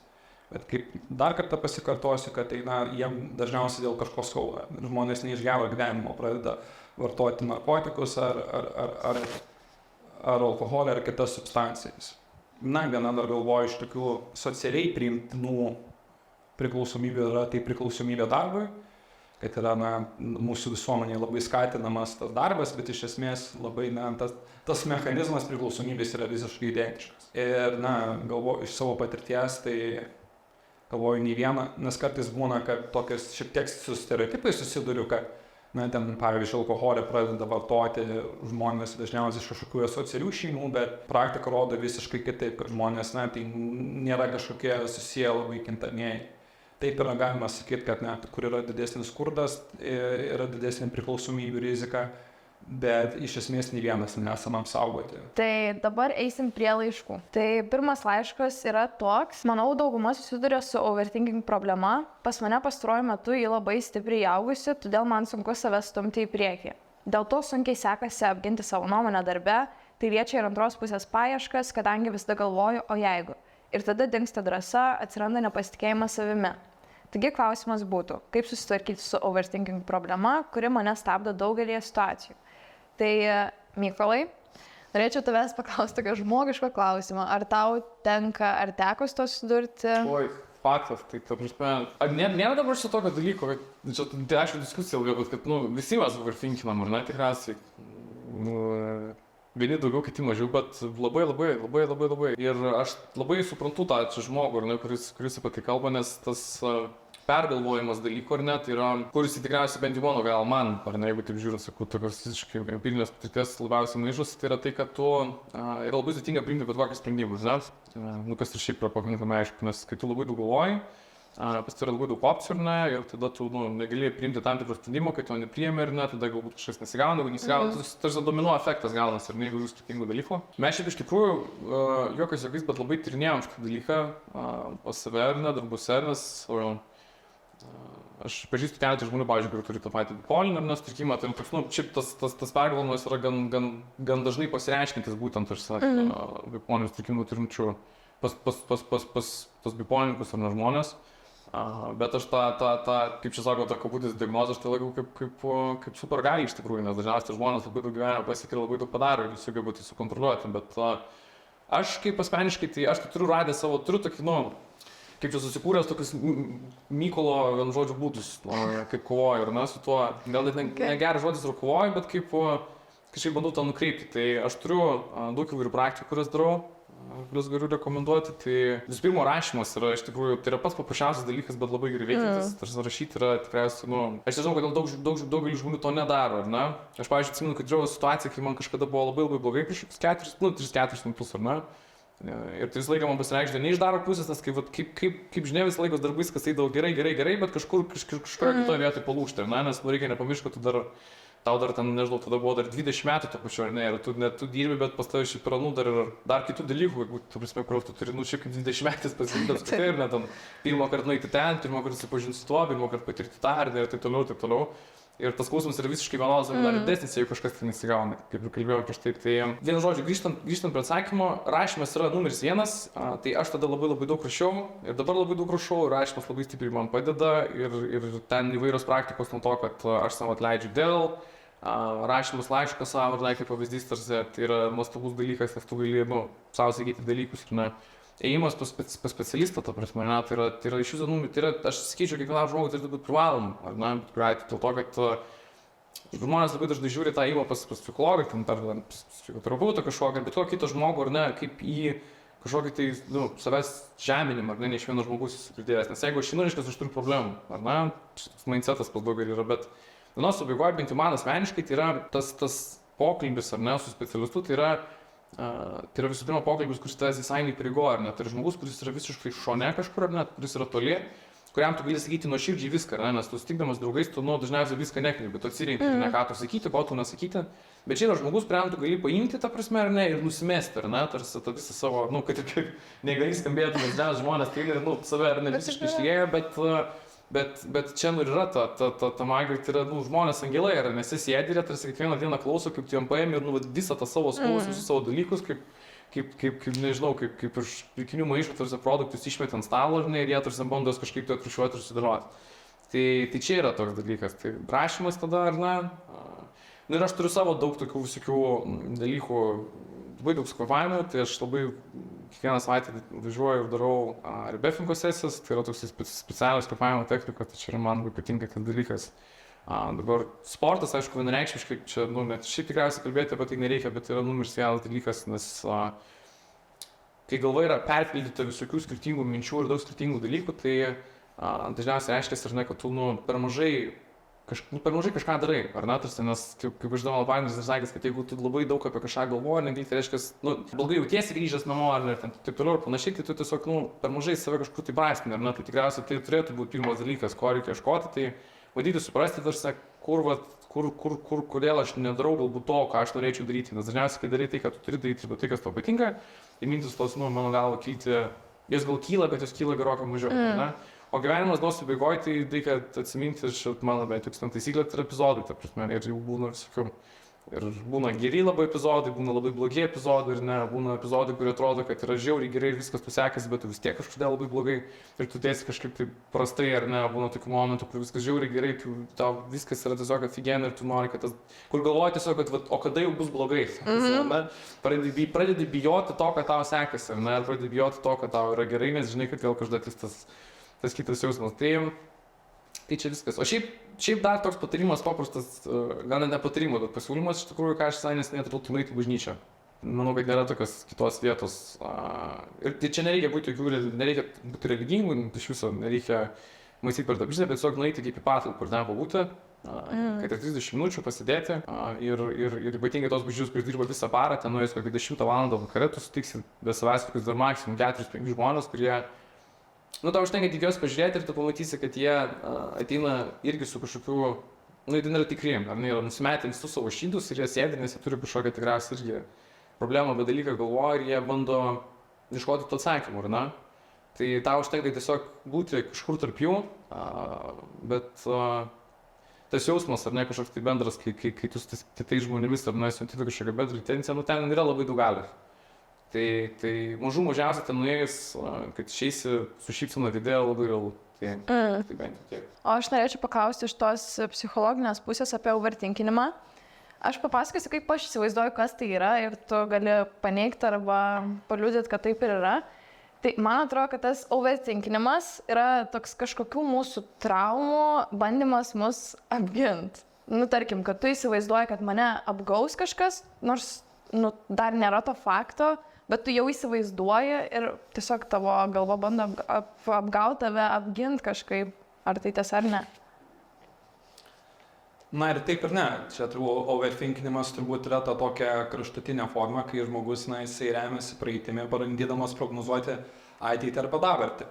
Bet kaip dar kartą pasikartosiu, kad tai, jiem dažniausiai dėl kažko skauda. Žmonės ne iš gero gyvenimo pradeda vartoti narkotikus ar alkoholį ar kitas substancijas. Viena dar galvoju iš tokių socialiai priimtinų priklausomybių yra tai priklausomybė darbui, kad yra mūsų visuomenėje labai skatinamas tas darbas, bet iš esmės labai tas mechanizmas priklausomybės yra visiškai identiškas. Ir galvoju iš savo patirties, tai galvoju nei vieną, nes kartais būna, kad tokias šiek tiek su stereotipai susiduriu, kad ten, pavyzdžiui, alkoholį pradeda vartoti žmonės dažniausiai iš kažkokių asocialių šeimų, bet praktika rodo visiškai kitaip, kad žmonės, tai nėra kažkokie susiję labai kintamieji. Taip yra galima sakyti, kad kur yra didesnis skurdas, yra didesnė priklausomybių rizika, bet iš esmės nei vienas nesam apsaugoti. Tai dabar eisim prie laiškų. Tai pirmas laiškas yra toks. Manau, dauguma susiduria su overthinking problema. Pas mane pastaruoju metu ji labai stipriai augusi, todėl man sunku save stumti į priekį. Dėl to sunkiai sekasi apginti savo nuomonę darbe, tai liečia ir antros pusės paieškas, kadangi visada galvoju, o jeigu. Ir tada dingsta drąsa, atsiranda nepasitikėjimas savimi. Taigi klausimas būtų, kaip susitvarkyti su overthinking problema, kuri mane stabdo daugelį situacijų. Tai, Mykolai, norėčiau tavęs paklausti tokio žmogiško klausimą. Ar tau tenka, ar teko su to susidurti? Oi, faktas, tai ta prasme. Ar nėra dabar šito tokio dalyko, kad tai aišku diskusija ilgai, kad visi mes overthinkinam, ar ne, tikriausiai. Vieni daugiau, kiti mažiau, bet labai. Ir aš labai suprantu tą žmogų, kuris apie tai kalba, nes tas pergalvojimas dalykų, ar ne, tai yra, kuris tikriausiai bent jau mano, gal man, ar ne, jeigu taip žiūrint, sakau, tokios visiškai empirinės patirties labiausiai maišus, tai yra tai, kad tu yra labai sudėtinga priimti bet kokius sprendimus, ne? Kas ir šiaip yra pakankamai aišku, nes kai tu labai daug galvoji, pas tai yra labai daug opcijų, ar ne, ir tada tu negali priimti tam tikrų sprendimų, kai to nepriimi, ar ne, tada galbūt kažkas nesigauna, jeigu nesigauna, tarsi domino efektas gaunas, ar ne, jeigu skirtingų dalykų. Mes šiaip iš tikrųjų, jokiais, bet labai tyrinėjom šitą dalyką pas save, ar ne, darbuose, nes aš pažįstu keletą žmonių, pavyzdžiui, kurie turi tą patį bipolinį ar nesutrikimą, tai toks, nu, šiaip tas pergalvojimas yra gan dažnai pasireiškintis būtent, aš sakau, bipolinių sutrikimų turinčių pas bipolininkus ar ne žmonės. Bet aš kaip čia sako, tą kabutės diagnozę aš tai laikau kaip super gali iš tikrųjų, nes dažniausiai žmonės labai daug gyvenimo pasiekia, labai daug padaro ir sugeba tai sukontroliuoti, bet aš kaip asmeniškai, tai aš turiu radęs turiu tokį, nu, kaip čia susikūręs tokius Mykolo, vienu žodžiu, būdus, kaip kovoju, ir mes su tuo, gal negeras žodis yra kovoju, bet kaip kažkaip bandau tą nukreipti, tai aš turiu daug įvairių praktikų, kurias darau. Kuriuos galiu rekomenduoti, tai visų pirma rašymas yra iš tikrųjų, tai yra pats paprasčiausias dalykas, bet labai gerai veikiantis, tarsi rašyti yra tikriausiai, nu, aš nežinau, kodėl daugelis žmonių to nedaro, ar ne? Aš, pavyzdžiui, atsimenu, kad žiūrėjau situaciją, kai man kažkada buvo labai blogai prieš 3-4 metus, ar ne? Ir tai visą laiką man pasireikšdė ne iš daro pusės, nes kaip žinia, visą laiką darbais, kas eidavo gerai, bet kažkur kitoje vietoje palūžti, ar ne? Nes reikia nepamiršti, kad tau dar ten, nežinau, tada buvo dar 20 metų to pačiu, ar ne, ir tu dirbi, bet pas tavai šiaip yra, dar kitų dalykų, tu prasme, kur tu turi, šiaip kaip 20 metais pasiimti apskritai, ir ne, ten, pirmą kartą nueiti ten, pirmą kartą susipažinti su tuo, pirmą kartą patirti tą, ir taip toliau. Ir tas klausimas yra visiškai vienodas, dar didesnis, jeigu kažkas ten nesigauna, kaip ir kalbėjau prieš tai. Tai vienu žodžiu, grįžtant prie atsakymo, rašymas yra numeris 1, tai aš tada labai daug rašiau ir dabar labai daug rašau, ir rašymas labai stipriai man padeda ir ten įvairios praktikos nuo to, kad aš savo atleidžiu dėl rašymas laišką savo, ir kaip pavyzdys, tarsi, tai yra nuostabus dalykas, nes tu gali, savo sakyti dalykus, ir ne. Ėjimas pas specialistą, ta prasme, ne, tai yra iš jūsų, tai yra, aš sakyčiau, kiekvienam žmogui tai būtų privalom, ar ne, bet dėl to, kad žmonės labai dažnai žiūri tą ėjimą pas psichologą, ten psichoterapeutą kažkokią, bet kokį kitą žmogų, ar ne, kaip į kažkokį tai, savęs žeminimą, ar ne iš vieno žmogus įsigirdėjęs, nes jeigu aš žinoriškas, aš turiu problemų, ar ne, šitas mindsetas pas daugelį yra, bet vienos pabaigoje, bent jau man asmeniškai, tai yra tas pokalbis, ar ne, su specialistu, tai yra visų pirma pokalbis, kuris tavęs visai neįpareigoja, ar ne, tai yra žmogus, kuris yra visiškai šone kažkur, ar ne, kuris yra toli, kuriam tu gali sakyti nuoširdžiai viską, ar ne, nes tu sutikdamas draugais, tu dažniausiai viską nekreipi, bet tu atsirenki, ne ką tu sakyti, ko tu nesakyti, bet čia yra žmogus, kuriam tu gali paimti tą prasme, ar ne, ir nusimesti, ar ne, tarsi tą visą savo, kad ir kaip negali skambėtų, nes žmonės tai ir, save ar ne visiškai išlieja, bet čia ir yra ta magija, tai yra, žmonės angelai, ar nes jis sėdi ir tarsi kiekvieną dieną klauso, kaip tu jam paėmė ir visą tą savo skausmus, visus savo dalykus, kaip nežinau, kaip iš pirkinių maišų tarsi produktus išmeti ant stalo, ir jie tarsi bando kažkaip tai atrušiuoti ir sudėlioti. Tai čia yra toks dalykas, tai rašymas tada, ar ne? Ir aš turiu savo daug tokių visokių dalykų, labai daug skvapavimų, tai aš labai kiekvieną savaitę važiuoju ir darau rebefingo sesijas, tai yra toks specialios skvapavimo technika, tai čia man labai patinka tas dalykas. Dabar sportas, aišku, vienareikšmiškai, čia, net šiaip tikriausiai kalbėti apie tai nereikia, bet yra numeris vienas dalykas, nes kai galva yra perpildyta visokių skirtingų minčių ir daug skirtingų dalykų, tai dažniausiai reiškia, ar ne, kad tu per mažai kažką darai, ar ne, tarsi, nes kaip aš Donald Wagneris sakęs, kad jeigu tu labai daug apie kažką galvoji, negali, tai reiškia, blogai jautiesi grįžęs namo, ar ne, taip toliau ir panašiai, tai tu tiesiog, per mažai save kažkur tai braškini, ar ne, tai tikriausiai tai turėtų būti pirmas dalykas, ko reikia ieškoti, tai vadyti, suprasti, tarsi, kodėl aš nedarau galbūt to, ką aš norėčiau daryti, nes dažniausiai, kai darai tai, ką tu turi daryti, bet tai, kas tau patinka, tai mintis tos, mano galva, kilti, jos gal kyla, bet jos kyla gerokai mažiau, ne? O gyvenimas duos pabaigoje, tai reikia atsiminti, mano bent jau taisyklė, tai yra epizodai, ta prasme, ir jau būna visokių. Ir būna geri labai epizodai, būna labai blogi epizodai, ir ne, būna epizodai, kurie atrodo, kad yra žiauriai gerai, viskas tu sekasi, bet tu vis tiek kažkodėl labai blogai ir tu tiesi kažkaip tai prastai, ar ne, būna tokių momentų, kur viskas žiauriai gerai, tau viskas yra tiesiog aфиgenai ir tu nori, kad tas, kur galvoji tiesiog, kad o kada jau bus blogai, ne, pradedi bijoti to, kad tau sekasi, ne, pradedi bijoti to, kad tau yra gerai, nes žinai, kad vėl kažkas tas kitas jausmas. Tai čia viskas. O šiaip dar toks patarimas paprastas, gal ne patarimas, bet pasiūlymas iš tikrųjų, ką aš visai neseniai atradau, nueiti į bažnyčią. Manau, kad nėra tokios kitos vietos. Ir čia nereikia būti religingų, iš viso nereikia mąstyti per tą bažnyčią, bet tiesiog nueiti kaip į patalpą, kur ten pabūti, kad ir 30 minučių pasidėti. Ir ypatingai tos bažnyčios, kuris dirba visą parą, ten nuėjus kokį 10 valandą vakare, tu sutiksi be savęs kokius dar maksimum 4-5 žmonės, kurie tau užtenka tik juos pažiūrėti ir tu pamatysi, kad jie ateina irgi su kažkokiu, jie yra tikriem, ar ne, yra nusimetę visus savo šydus ir jie sėdi, nes jie turi kažkokią tikriausiai irgi problemą, bet dalyką galvoja ir jie bando ieškoti tų atsakymų, ar ne? Tai tau užtenka tiesiog būti kažkur tarp jų, bet tas jausmas, ar ne, kažkoks tai bendras, kai tu su kitais žmonėmis, ar ne, siunti kažkokią bendrą intenciją, nu ten yra labai daug galios. Tai mažiausiai ten nuėjus, kad išeisi su šypsena vidėje, labai realu. Tai bent jau tiek. O aš norėčiau paklausti iš tos psichologinės pusės apie overthinkinimą. Aš papasakosiu, kaip aš įsivaizduoju, kas tai yra ir tu gali paneigti arba paliudyti, kad taip ir yra. Tai man atrodo, kad tas overthinkinimas yra toks kažkokių mūsų traumų bandymas mus apginti. Nu, tarkim, kad tu įsivaizduoji, kad mane apgaus kažkas, nors dar nėra to fakto, bet tu jau įsivaizduoji ir tiesiog tavo galva bando apgauti tave, apginti kažkaip. Ar tai tiesa ar ne? Na ir taip ir ne. Čia overthinkinimas turbūt yra ta tokia kraštutinė forma, kai žmogus, jisai remiasi praeitimi, bandydamas prognozuoti ateitį arba dabartį.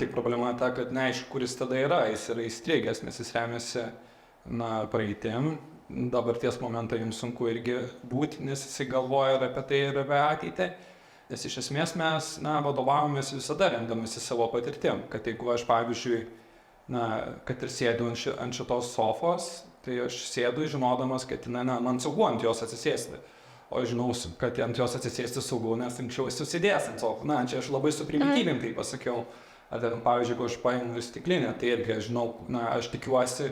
Tik problema ta, kad neaišku, kuris tada yra, jis yra įstrigęs, nes jis remiasi praeitim. Dabarties momentą jums sunku irgi būti, nes jisai galvoja ir apie tai ir apie ateitį. Nes iš esmės mes vadovavomės visada remdamasi savo patirtim. Kad jeigu aš, pavyzdžiui, kad ir sėdu ant šitos sofos, tai aš sėdu žinodamas, kad man saugu ant jos atsisėsti. O žinau, kad ant jos atsisėsti saugu, nes anksčiau esu sėdėjęs ant sofų. Čia aš labai suprimityvintai tai pasakiau. Ar ten, pavyzdžiui, jeigu aš paimu stiklinę, tai irgi aš žinau, aš tikiuosi,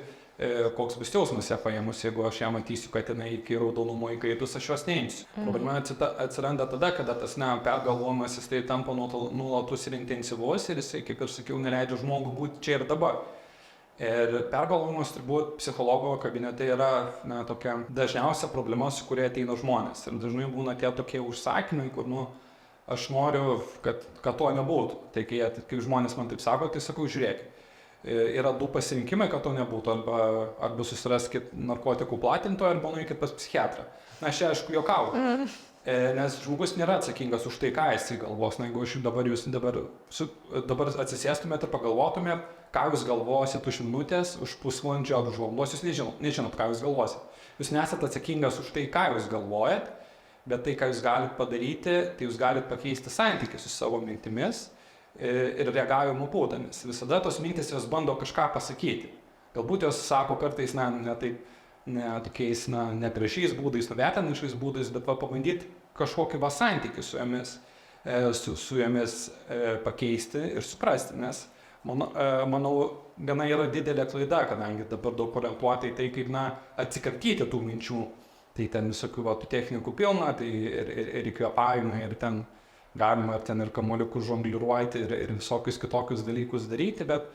koks bus jausmas ją paėmus, jeigu aš ją matysiu, kad jinai iki raudonumo įkaitus, aš jos neimsiu. Problema atsiranda tada, kada tas pergalvojimas jis tai tampa nuolatus ir intensyvus ir jisai, kaip ir sakiau, neleidžia žmogui būti čia ir dabar. Ir pergalvojimas turbūt psichologo kabinete yra tokia dažniausia problema, su kuria ateina žmonės. Ir dažnai būna tie tokie užsakymai, kur aš noriu, kad to nebūtų. Tai kai žmonės man taip sako, tai sakau, žiūrėkit. Yra du pasirinkimai, kad to nebūtų, arba susiraskit narkotikų platintoją, arba nueikit pas psichiatrą. Aš čia aišku juokauju, nes žmogus nėra atsakingas už tai, ką jisai galvos. Jeigu jūs dabar atsisėstumėt ir pagalvotumėt, ką jūs galvosit už minutės, už pusvalandžio ar už valandos, jūs nežinot, ką jūs galvosit. Jūs nesat atsakingas už tai, ką jūs galvojat, bet tai, ką jūs galit padaryti, tai jūs galit pakeisti santykį su savo mintimis ir reagavimo būdomis. Visada tos mintis jos bando kažką pasakyti. Galbūt jos sako kartais tokiais nepriešiais būdais, nuvertinančiais būdais, bet pabandyti kažkokį santykį su jomis pakeisti ir suprasti. Nes manau, gana yra didelė klaida, kadangi dabar daug orientuota į tai, kaip atsikratyti tų minčių. Tai ten visokių tų technikų pilna, tai ir įkvėpavimai, ir ten galima ir kamuoliukus žongliruoti, ir visokius kitokius dalykus daryti, bet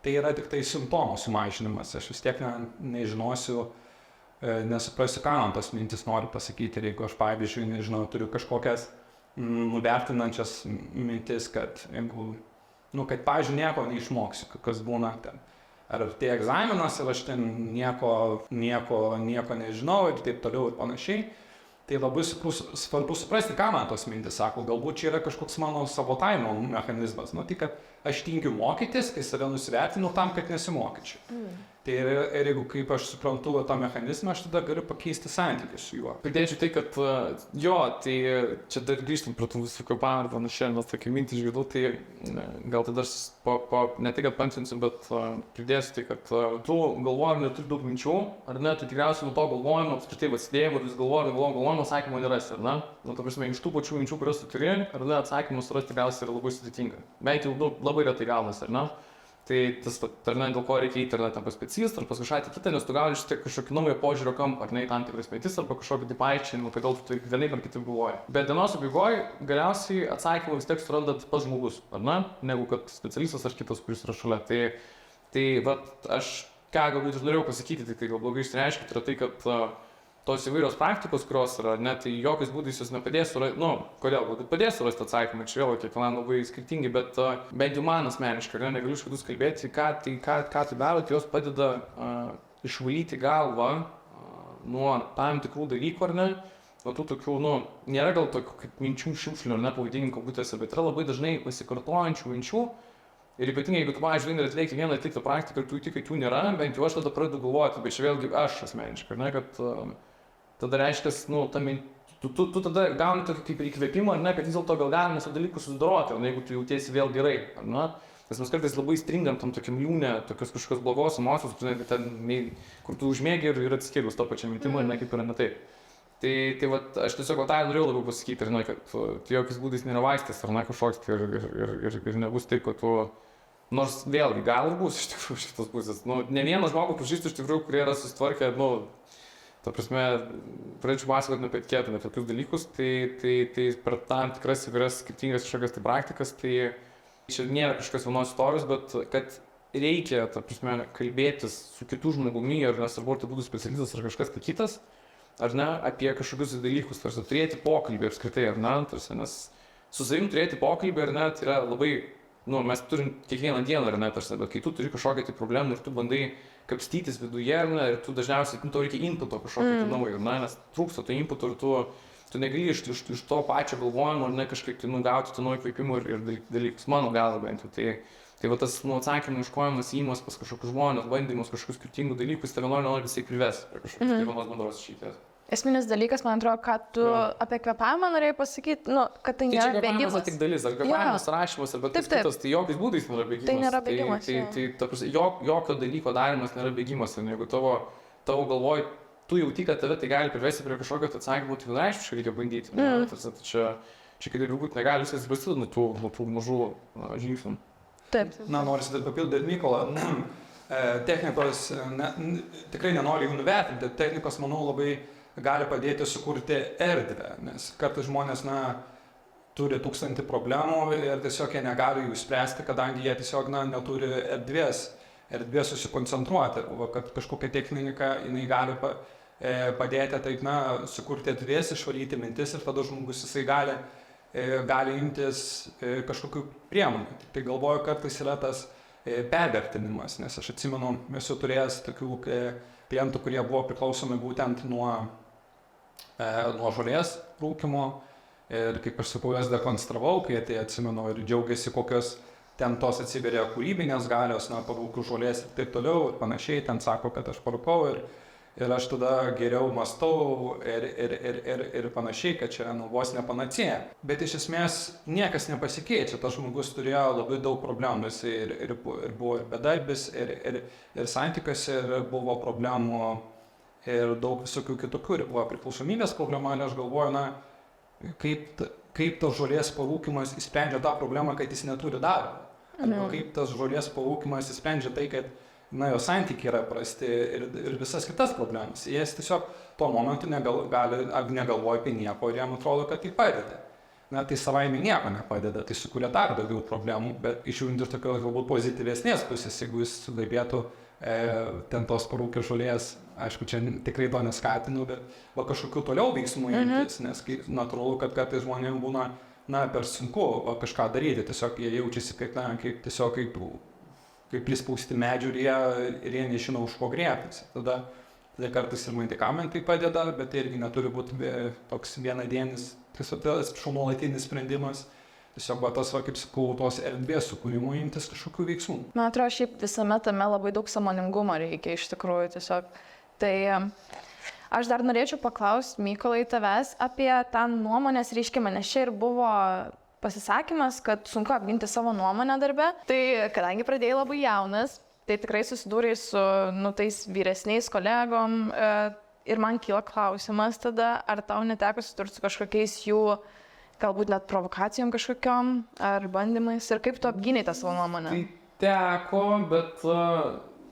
tai yra tik tai simptomų sumažinimas. Aš vis tiek nežinosiu, nesuprasiu, ką man tos mintis nori pasakyti. Ir jeigu aš, pavyzdžiui, nežinau, turiu kažkokias nuvertinančias mintis, kad kad, pavyzdžiui, nieko neišmoksiu, kas būna ten. Ar tai egzaminas, ar aš ten nieko nežinau ir taip toliau ir panašiai. Tai labai svarbu suprasti, ką man tos mintis sako. Galbūt čia yra kažkoks mano sabotavimo mechanizmas. Tai kad aš tingiu mokytis, kai save nusivertinu tam, kad nesimokyčiau. Tai ir jeigu, kaip aš suprantu tą mechanizmą, aš tada galiu pakeisti santykį su juo. Pridėčiau tai, kad tai čia dar grįžtant prie tų visų kvėpavimų ir panašiai, nes tokia mintį išgirdau, tai gal tada aš ne tik apantrinsiu, bet pridėsiu tai, kad tu galvojam neturi daug minčių, ar ne, tu tikriausiai nuo to galvojimo, apskritai atsidėjimo, ir vis galvojimo atsakymo nerasi, ar ne? Ta prasme, iš tų pačių minčių, kurias tu turi, ar ne, atsakymus surasti tikriausiai yra labai sudėtinga. Bent jau labai retai gaunasi, ar ne? Tai tas, ar ne, dėl ko reikia eiti, ar ne, tam pas specialistą, ar pas kažką kitą, nes tu gauni kažkokį naują požiūrio kampą, ar ne, į tam tikras mintis, arba kažkokį paaiškinimą, kodėl tu vienaip ar kitaip galvoji. Bet dienos pabaigoje galiausiai atsakymą vis tiek surandat pats žmogus, ar ne, negu kad specialistas ar kitas, kuris yra šalia. Tai aš ką galbūt ir norėjau pasakyti, tai gal blogai išsireiškit, yra tai, kad tos įvairios praktikos, kurios yra, tai jokiais būdais jos nepadės surasti, kodėl, galbūt padės surasti atsakymą, čia vėl kiekvienam labai skirtingi, bet bent jau man asmeniškai, negaliu iš kitus kalbėti, ką tai daro, tai jos padeda išvalyti galvą nuo tam tikrų dalykų, ar ne, nuo tų tokių, nėra gal tokių kaip minčių šiukšlių, ar ne, pavadinkim kabutėse, bet yra labai dažnai pasikartojančių minčių. Ir ypatingai, jeigu tu, pavyzdžiui, atlieki vieną atliktą praktiką ir tu tik, kad jų nėra, bent jau aš tada pradedu galvoti, bet čia vėlgi aš asmeniškai, ne, kad tada reiškia, tu tu tada gauni tokį kaip ir įkvėpimą, ar ne, kad vis dėlto gal galima su dalyku susidoroti, ar ne, jeigu tu jautiesi vėl gerai, ar ne. Nes mes kartais labai stringam tam tokiam liūne, tokios kažkokios blogos emocijos, kur tu užmėgi ir atskirus to pačiam mintimu, ir ne kaip yra ne taip. Tai vat, aš tiesiog tą norėjau labiau pasakyti, ar ne, kad tu jokiais būdais nėra vaistas, ar ne, kažkoks ir nebus taip, kad tu, nors vėlgi, gal ir bus iš tikrųjų šitas pusės. Nu, ne vieną žmogų pažįstu iš tikrųjų, kurie yra susitvarkę, nu, ta prasme, pradėčiau pasakoti apie etiketą, apie tokius dalykus, tai per tam tikras įvairias skirtingas kažkokias tai praktikas, tai čia nėra kažkokios vienos istorijos, bet kad reikia, ta prasme, kalbėtis su kitų žmogumi, ar nesvarbu, ar tai būtų specialistas ar kažkas kitas, ar ne, apie kažkokius dalykus, tarsi turėti pokalbį apskritai, ar ne, tarsi, nes su savim turėti pokalbį, ar ne, tai yra labai, nu, mes turim kiekvieną dieną, ar ne, tarsi, bet kai tu turi kažkokią tai problemą ir tu bandai kapstytis viduje, ar ne, ir tu dažniausiai, nu, tau reikia inputo kažkokio tai naujo, ar ne, nes trūksta to inputo ir tu negali iš to pačio galvojimo, ar ne, kažkaip tai nugauti to naujo įkvėpimo ir dalykus, mano galva bent jau. Tai va tas atsakymų ieškojimas, įimas pas kažkokius žmonės, bandymus kažkokius skirtingų dalykus, tave nori visai prives prie kažkokios tai vienos bendros išeities. Esminis dalykas, man atrodo, ką tu apie kvėpavimą norėjai pasakyti, nu, kad tai nėra bėgimas. Tai čia kvėpavimas tik dalis, ar kvėpavimas rašymas, ar bet kas kitas, tai jokiais būdais nėra bėgimas. Tai nėra bėgimas. Tai ta prasme, jokio dalyko darimas nėra bėgimas, ir jeigu tavo galvoj, tu jauti, kad tave tai gali privesti prie kažkokio atsakymų, tai vienareiškiškai reikia bandyti. Čia kad ir galbūt negali viskas prasideda nuo tų mažų žingsnių. Taip. Na, noriu dar papildyti Mykolą. Technikos, tikrai nenoriu jų nuvertinti, technikos, manau, labai gali padėti sukurti erdvę, nes kartais žmonės, turi 1000 problemų ir tiesiog jie negali jų spręsti, kadangi jie tiesiog, neturi erdvės susikoncentruoti, kad kažkokia technika, jinai gali padėti taip, sukurti erdvės, išvalyti mintis ir tada žmogus jisai gali imtis kažkokių priemonių. Tai galvoju, kad tai yra tas pervertinimas, nes aš atsimenu, esu turėjęs tokių klientų, kurie buvo priklausomi būtent nuo žolės rūkymo ir kaip aš sakau, jas dekonstravau, kai tai atsimenu ir džiaugiasi, kokios ten tos atsiveria kūrybinės galios, parūkiu žolės ir taip toliau ir panašiai, ten sako, kad aš parūkau ir aš tada geriau mąstau ir panašiai, kad čia vos ne panacėja. Bet iš esmės niekas nepasikeičia, tas žmogus turėjo labai daug problemų, jis ir buvo ir bedarbis, ir santykiuose, ir buvo problemų, ir daug visokių kitokių, ir buvo priklausomybės problema, ir aš galvoju, kaip tas žolės parūkymas įsprendžia tą problemą, kad jis neturi darbo. Arba kaip tas žolės parūkymas įsprendžia tai, kad jo santykiai yra prasti ir visas kitas problemas. Jis tiesiog tuo momentu negalvoja apie nieko ir jam atrodo, kad tai padeda. Tai savaime nieko nepadeda, tai sukuria dar daugiau problemų, bet išjūrint ir tokios galbūt pozityvesnės pusės, jeigu jis sugebėtų ten tos parūkės žolės, aišku, čia tikrai to neskatinu, bet kažkokių toliau veiksmų imtis, nes natūralu, kad kartais žmonėms būna per sunku kažką daryti, tiesiog jie jaučiasi kaip prispausti medžių ir jie nežino už ko griebtis. Tada kartais ir medikamentai padeda, bet tai irgi neturi būti toks vienadienis, nuolatinis sprendimas. Tiesiog tas, kaip sakau, tos erdvės sukūrimo imtis kažkokių veiksmų. Man atrodo, šiaip visame tame labai daug sąmoningumo reikia iš tikrųjų tiesiog. Tai aš dar norėčiau paklausti, Mykolai, tavęs apie tą nuomonės reiškimą, nes čia ir buvo pasisakymas, kad sunku apginti savo nuomonę darbe. Tai kadangi pradėjai labai jaunas, tai tikrai susidūrei su tais vyresniais kolegom ir man kyla klausimas tada, ar tau neteko susidurti su kažkokiais jų galbūt net provokacijom kažkokiom ar bandymais ir kaip tu apgynei tą savo nuomonę? Tai teko, bet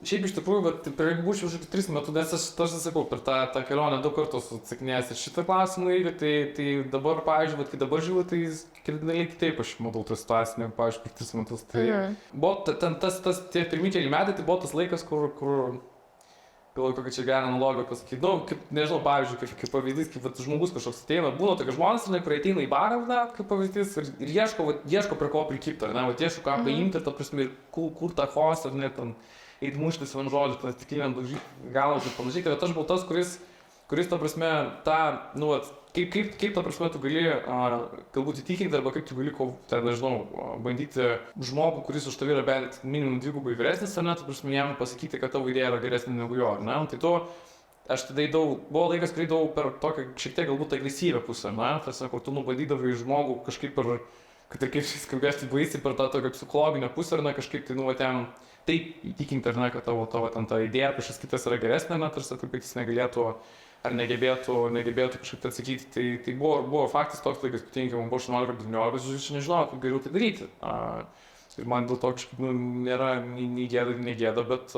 šiaip iš tikrųjų, per būčiau už 3 metų, nes aš sakau, per tą kelionę 2 kartus atsakinėjęs ir šitą klausimą, tai dabar, pavyzdžiui, kai dabar žiūriu, tai kardinaliai kitaip aš matau tą situaciją, pavyzdžiui, per 3 metus. Tai buvo ten tie pirmi keli metai, tai buvo tas laikas, kur galvoju, kokią čia gerą analogiją pasakyti. Kaip, nežinau, pavyzdžiui, kaip pavyzdys, kaip žmogus kažkoks ateina, būna tokie žmonės, kurie ateina į barą, kaip pavyzdys, ir ieško prie ko prikipti, ieško ką paimti, ir ta prasme, kur tą chaosą, ar net ten eiti muštis vien žodžiu, tą stiklinę daužyti galvas ir panašiai. Tai aš buvau tas, kuris ta prasme, kaip ta prasme tu gali galbūt įtikinti, arba kaip tu gali, nežinau, bandyti žmogų, kuris už tavį yra bent minimum 2 vyresnis, ar ne, ta prasme, jam pasakyti, kad tavo idėja yra geresnė negu jo, ar ne? Tai aš tada buvo laikas, kai eidavau per tokią šiek tiek galbūt agresyvę pusę, na, tas, kur tu nubadydavai žmogų kažkaip per, kad ir kaip šis kalbėsi baisiai per tą tokią psichologinę pusę, ar na, kažkaip tai, nu, ten, taip įtikinti, ar ne, kad tavo ten ta idėja, kažkas kitas yra geresnė, na, tarsi, kaip jis negalėtų ar negebėtų kažkaip atsakyti, tai buvo faktas toks laikas, patinkai, man buvo 18-19, aš nežinau, kaip geriau tai daryti. Ir man dėl to kažkaip nėra nei gėda, bet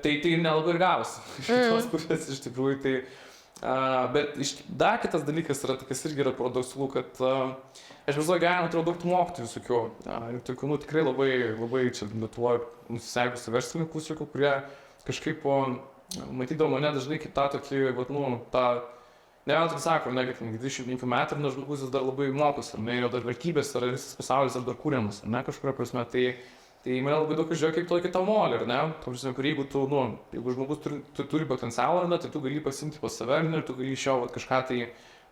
tai nelabai ir gavosi. Iš kitos pusės, iš tikrųjų, tai... Bet dar kitas dalykas yra, kas irgi yra paradoksalu, kad aš visą gyvenimą turėjau daug mokytojų visokių. Ir tokių, nu, tikrai labai čia Lietuvoje nusisekusių verslininkų visokių, kurie kažkaip matydavo mane dažnai kaip tą tokį, vat, nu, tą... Ne vėl sako, ne, kad 25 metų, ir žmogus dar labai mokosi, ar ne, jo dar vertybės, ar visas pasaulis dar kūriamas, ar ne, kažkuria prasme, tai mane labai daug žiūrėjo kaip tokį tą molį, ar ne, kur jeigu tu, nu, jeigu žmogus turi potencialą, tai tu gali pasimti pas save, ir tu gali iš jo kažką tai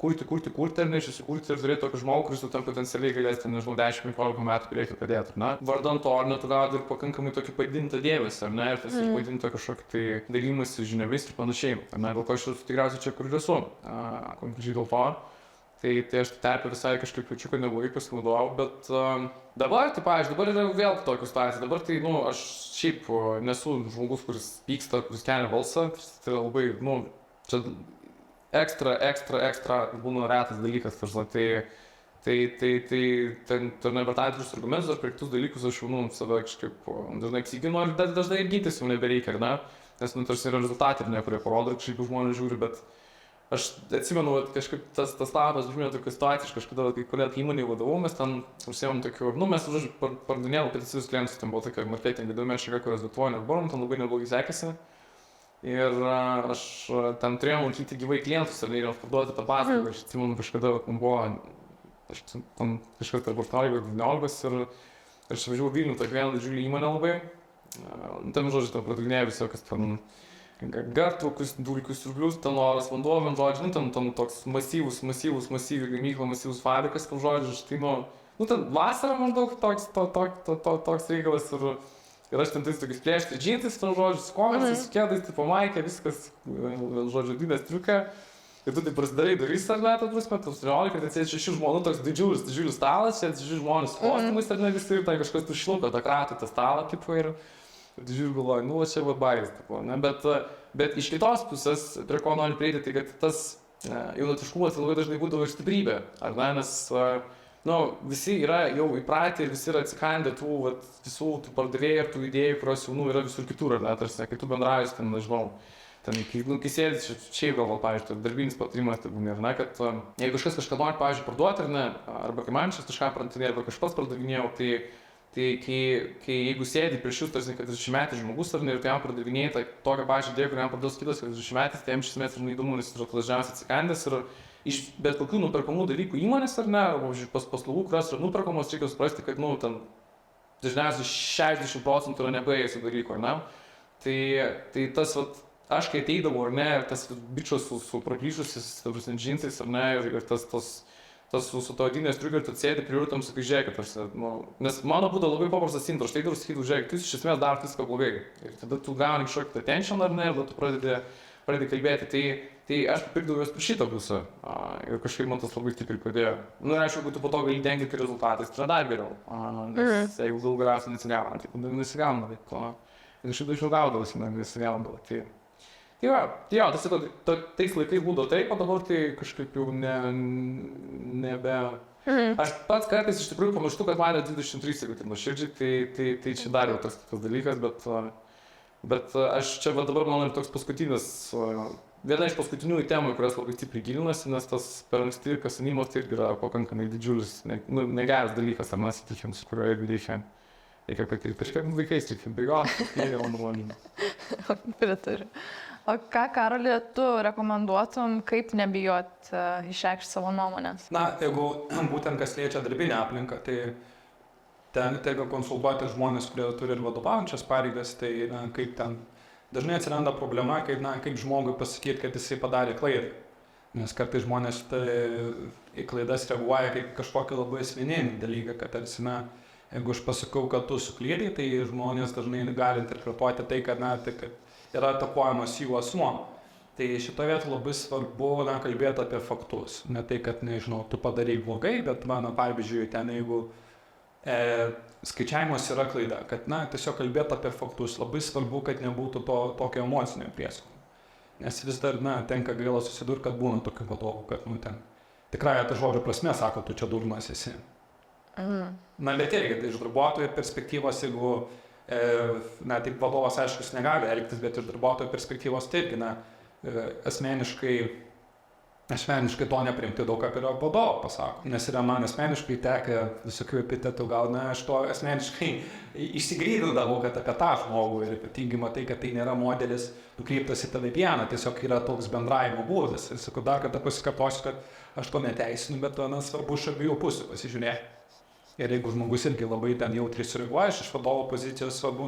kurti, ar ne, susikurti ir turėti tokį žmogų, kuris tu tam potencialiai galės, nežinau, 10-15 metų priekį padėti, ar ne. Vardant to, ar ne, tu gauni ir pakankamai tokį padidintą dėmesį, ar ne, ir tas padidintą kažkokį tai dalymąsi žiniomis ir panašiai, ar ne, dėl ko aš tikriausiai čia kur esu, konkrečiai dėl to. Tai aš terpę visai kažkaip jaučiu, kad neblogai pasinaudojau, bet dabar, tai pavyzdžiui, dabar yra vėl tokia situacija, dabar tai, nu, aš šiaip nesu žmogus, kuris pyksta, kuris kelia balsą, tai labai, nu, čia ekstra būna retas dalykas, tai nebertatrius argumentus ar prie kitus dalykus aš jau, nu, save kažkaip dažnai apsiginu, ir dažnai ir gintis jau nebereikia, ar ne, nes, nu, tarsi yra rezultatai, ne, kurie parodo, kažkaip žmonės žiūri, bet aš atsimenu, kažkaip tas labas žmonė tokia situacija, aš kažkada, kai kolegų įmonėje vadovau, mes ten užsiėmėm tokiu, nu, mes pardavinėjom peticijus klientus, ten buvo tokia marketing įdomi šalia, kurios Lietuvoje nebuvom, ten labai neblogai sekėsi. Ir aš ten turėjau lankyti gyvai klientus ir jiems parduoti tą paslaugą. Aš atsimenu, kažkada buvo, aš ten kažkas tarp 18 ir aš važiavau Vilnių, tokia viena didžiulė įmonė labai. Ten, žodžiu, ten pardavinėjo visokias ten gartvokus, dulkius, siurblius, ten oras, vanduo, žodžiu, ten toks masyvi gamykla, masyvus fabrikas, žodžiu, tai, nu, ten vasara maždaug toks reikalas ir aš ten tais tokius plėšti džintais, ten, žodžiu, su komersais, su kėdais, tipo maikė, viskas, žodžiu, didės triukia. Ir tu tai prasidarai durys, ar ne, tą prasme, tu 18, kad atsėdi 6 žmonių, toks didžiulis stalas, čia 6 žmonės kostiumais, ar ne, visi, ir ten kažkas tu šilko, tą kratą, tą stalą, tipo, ir žiūriu, galvoju, nu, čia va bairis, tipo, ne, bet iš kitos pusės, prie ko noriu prieiti, tai kad tas jaunatiškumas labai dažnai būdavo ir stiprybė, ar ne, nes, nu, visi yra jau įpratę ir visi yra atsikandę tų, vat, visų tų pardavėjų ir tų idėjų, kurios jau, nu, yra visur kitur, ar ne, tarsi, kai tu bendrauji, ten, nežinau, ten, kai sėdis, šiaip gal, pavyzdžiui, darbinis patarimas, tai būna, ne, kad jeigu kažkas kažką nori, pavyzdžiui, parduoti, ar ne, arba kai man šis kažką pardavinėjo, arba kažkas pardavinėjau, tai kai jeigu sėdi prieš jūs, tarsi, kad 30-metis žmogus, ar ne, ir tu jam pardavinėjai, tai tokią pačią idėją, kurią jam parduos kitas, kad 30-metis, tai jam šis metas yra neįdomu, nes yra dažniausiai atsikandęs ir iš bet kokių nuperkamų dalykų įmonės, ar ne, arba paslaugų, kurios yra nuperkamos, reikia suprasti, kad, nu, ten dažniausiai 60% yra nebaigęs dalykų, ar ne. Tai tas, vat, aš kai ateidavau, ar ne, ir tas bičas su praplyšusiais, džinsais, ar ne, ir tas su to odinės triukiu, ir tu sėdi prie tam sakai, žiūrėkit, nu, nes mano būdavo labai paprastas intro, aš teidavau sakydavau, žiūrėkit, jūs iš esmės darot viską blogai. Ir tada tu gauni kažkokį attention, ar ne, ir tada tu pradedi kalbėti, tai aš papirkdavau juos per šitą pusę. Ir kažkaip man tas labai stipriai padėjo. Nu, ir aišku, jeigu tu po to gali dengti rezultatais, tai yra dar geriau. Nes jeigu gal galiausiai nesigauna, tai nesigauna, ir kažkaip dažniau gaudavosi, nesigauna. Tai jo, tais laikais būdavo taip, o dabar tai kažkaip jau nebe... Aš pats kartais iš tikrųjų pamirštu, kad man yra 23, jeigu tai nuoširdžiai, tai čia dar jau tas dalykas, bet aš čia dabar man yra toks paskutinis, viena iš paskutinių temų, kurias labai stipriai gilinasi, nes tas per anksti kasanimas tai yra pakankamai didžiulis, negeras dalykas, ar mes įtikim, su kurio irgi reikia patirti. Kažkaip vaikais reikia bėgoti, tai yra malonė. Pritariu. O ką, Karoli, tu rekomenduotum, kaip nebijot išreikšti savo nuomonės? Na, jeigu būtent kas liečia darbinę aplinką, tai tenka konsultuoti žmonės, kurie turi ir vadovaujančias pareigas, tai kaip ten dažnai atsiranda problema, kaip žmogui pasakyti, kad jisai padarė klaidą. Nes kartais žmonės į klaidas reaguoja kaip kažkokį labai asmeninį dalyką, kad tarsi, jeigu aš pasakau, kad tu suklydai, tai žmonės dažnai gali interpretuoti tai, kad yra atakuojamas jų asmuo. Tai šitoje vietoje labai svarbu kalbėti apie faktus. Ne tai, kad, nežinau, tu padarai blogai, bet mano, pavyzdžiui, ten jeigu skaičiavimas yra klaida, kad, tiesiog kalbėti apie faktus. Labai svarbu, kad nebūtų tokio emocinio prieskonių. Nes vis dar, tenka gaila susidurti, kad būna tokių vadovų, kad, ten tikrai ta žodžio prasme sako, tu čia durnas esi. Bet irgi, tai iš darbuotojo perspektyvos, jeigu, taip vadovas, aišku, negali elgtis, bet iš darbuotojo perspektyvos tai irgi, asmeniškai to neprimti daug apie vadovą pasako. Nes yra man asmeniškai tekę visokių epitetų, gal aš to asmeniškai išsigrydindavau, kad apie tą žmogų ir ypatingai matai, kad tai nėra modelis nukreiptas į tave vieną, tiesiog yra toks bendravimo būdas. Ir sakau, dar kartą pasikartosiu, kad aš to neteisinu, bet svarbu iš abiejų pusių pasižiūrėti. Ir jeigu žmogus irgi labai ten jautriai sureaguoja, iš vadovo pozicijos svarbu,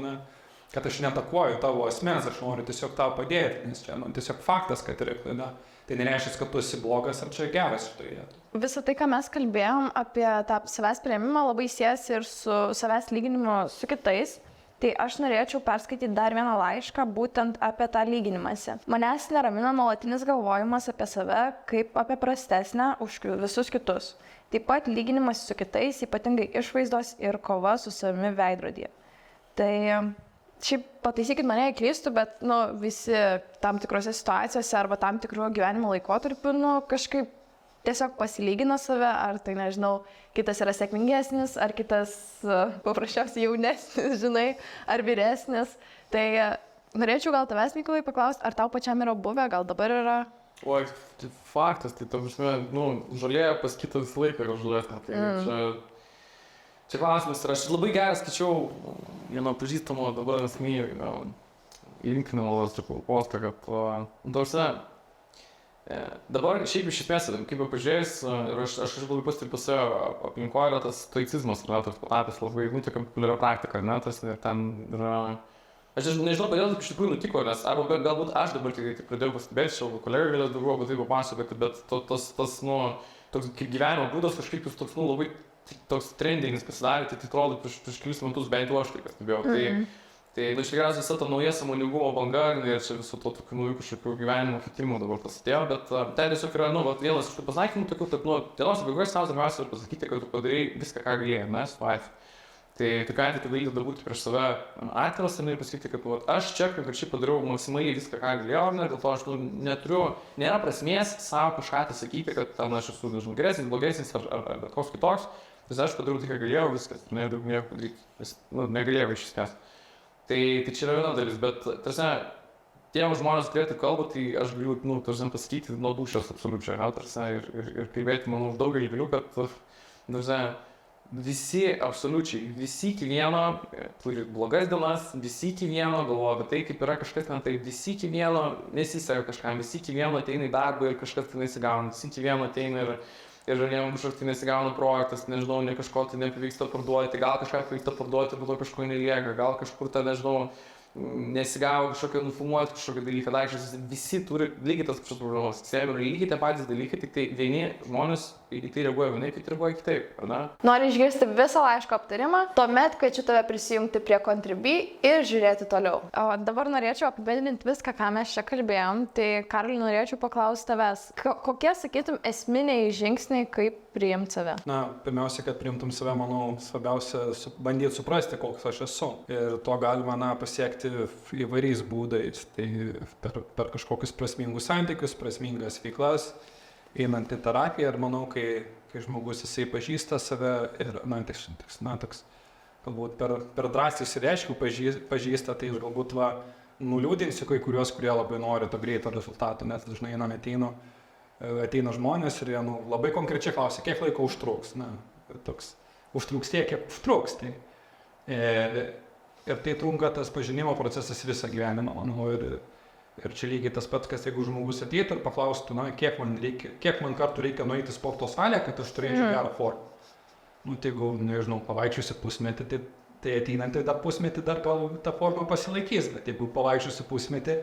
kad aš netakuoju tavo asmens, aš noriu tiesiog tau padėti, nes čia tiesiog faktas, kad yra klaida. Tai nereiškia, kad tu esi blogas ar čia geras šitoje vietoje. Visą tai, ką mes kalbėjom apie tą savęs priėmimą, labai siejasi ir su savęs lyginimu su kitais. Tai aš norėčiau perskaityti dar vieną laišką būtent apie tą lyginimąsi. Manęs neramina nuolatinis galvojimas apie save kaip apie prastesnę už visus kitus. Taip pat lyginimas su kitais, ypatingai išvaizdos ir kova su savimi veidrodyje. Tai šiaip pataisykit mane, jei klystu, bet visi tam tikrose situacijose arba tam tikruo gyvenimo laikotarpiu kažkaip tiesiog pasilygina save, ar tai nežinau, kitas yra sėkmingesnis, ar kitas paprasčiausiai jaunesnis, žinai, ar vyresnis. Tai norėčiau gal tavęs, Mykolai, paklausti, ar tau pačiam yra buvę, gal dabar yra? Oi, tai faktas, tai tam prasme, žolė pas kitą visą laiką yra žolė. Čia klausimas ir aš labai gerai skaičiau vieno pažįstamo dabar asmenį įlinkinimo postą, kad dabar šiaip iš esmės, kaip jau pažiūrėjus, ir aš labai pastebiu savo aplinkoje, yra tas stoicizmas, tas patapęs labai tokia populiaria praktika, tas ten yra. Aš nežinau, kodėl taip iš tikrųjų nutiko, nes arba galbūt aš dabar tik pradėjau pastebėti, šiandien kolegai galės daugiau apie tai papasakoti, bet tas toks kaip gyvenimo būdas kažkaip jis toks labai toks trendinis pasidarė, tai atrodo prieš kelis metus bent jau aš tai pastebėjau. Tai iš tikriausiai visa ta nauja sąmoningumo banga ir čia visų to tokių naujų kažkokių gyvenimo kitimų dabar prasidėjo, bet tai tiesiog yra, vienas iš tų pasakymų tokių, kad, dienos pabaigoje sau svarbiausia yra pasakyti, kad tu padarei viską, ką galėjai, situaciją. Tai ką tai daryti darbūt prieš save atviras ir pasakyti, kad aš čia konkrečiai padariau maksimaliai viską, ką galėjau, dėl to aš nėra prasmės savo kažką tai sakyti, kad ten aš esu geresnis, blogesnis ar bet koks kitoks. Tai aš padariau tai, ką galėjau, viskas, nedaug nieko padaryti, negalėjau iš esmės. Tai čia yra viena dalis, bet tiems žmonės, kurie tai kalba, tai aš galiu pasakyti nuo dūšios absoliučiai, ir kalbėti, manau, už daugelį galiu, kad visi iki vieno turi blogas dienas, visi iki vieno galvoja apie tai, kaip yra kažkas ten, tai visi iki vieno nesiseka kažkam, visi iki vieno ateina į darbą ir kažkas ten nesigauna, visi iki vieno ateina ir jam kažkoks tai nesigauna projektas, nežinau, ne kažko tai nepavyksta parduoti, tai gal kažką pavyksta parduoti, bet to kažko nelieka, gal kažkur ten, nežinau, nesigavo kažkokio nufilmuoti kažkokio dalyką, daikščius, visi turi lygiai tas pačias problemas, lygiai tie patys dalykai, tik tai vieni žmonės į tai reaguoja vienaip, kiti reaguoja kitaip, ar ne? Nori išgirsti visą laiško aptarimą, tuomet kviečiu tave prisijungti prie Contribui ir žiūrėti toliau. O dabar norėčiau apibendrinti viską, ką mes čia kalbėjom, tai Karoli, norėčiau paklausti tavęs, kokie, sakytum, esminiai žingsniai, kaip priimti save? Pirmiausia, kad priimtum save, manau, svarbiausia bandyti suprasti, koks aš esu. Ir to galima pasiekti įvairiais būdais. Tai per kažkokius prasmingus santykius, prasmingas veiklas, einant į terapiją. Ir manau, kai žmogus jisai pažįsta save ir, toks, galbūt per drąsiai ir aiškiai pažįsta, tai galbūt nuliūdinsiu kai kuriuos, kurie labai nori to greito rezultato, nes dažnai ateina žmonės ir jie labai konkrečiai klausia, kiek laiko užtruks. Užtruks tiek, kiek užtruks. Ir tai trunka tas pažinimo procesas visą gyvenimą, manau. Ir čia lygiai tas pats, kas jeigu žmogus ateitų ir paklaustų, kiek man kartų reikia nueiti į sporto salę, kad aš turėčiau gerą formą. Tai jeigu, nežinau, pavaikščiusi pusmetį, tai ateinantį dar pusmetį dar ta forma pasilaikys, bet jeigu pavaikščiusi pusmetį,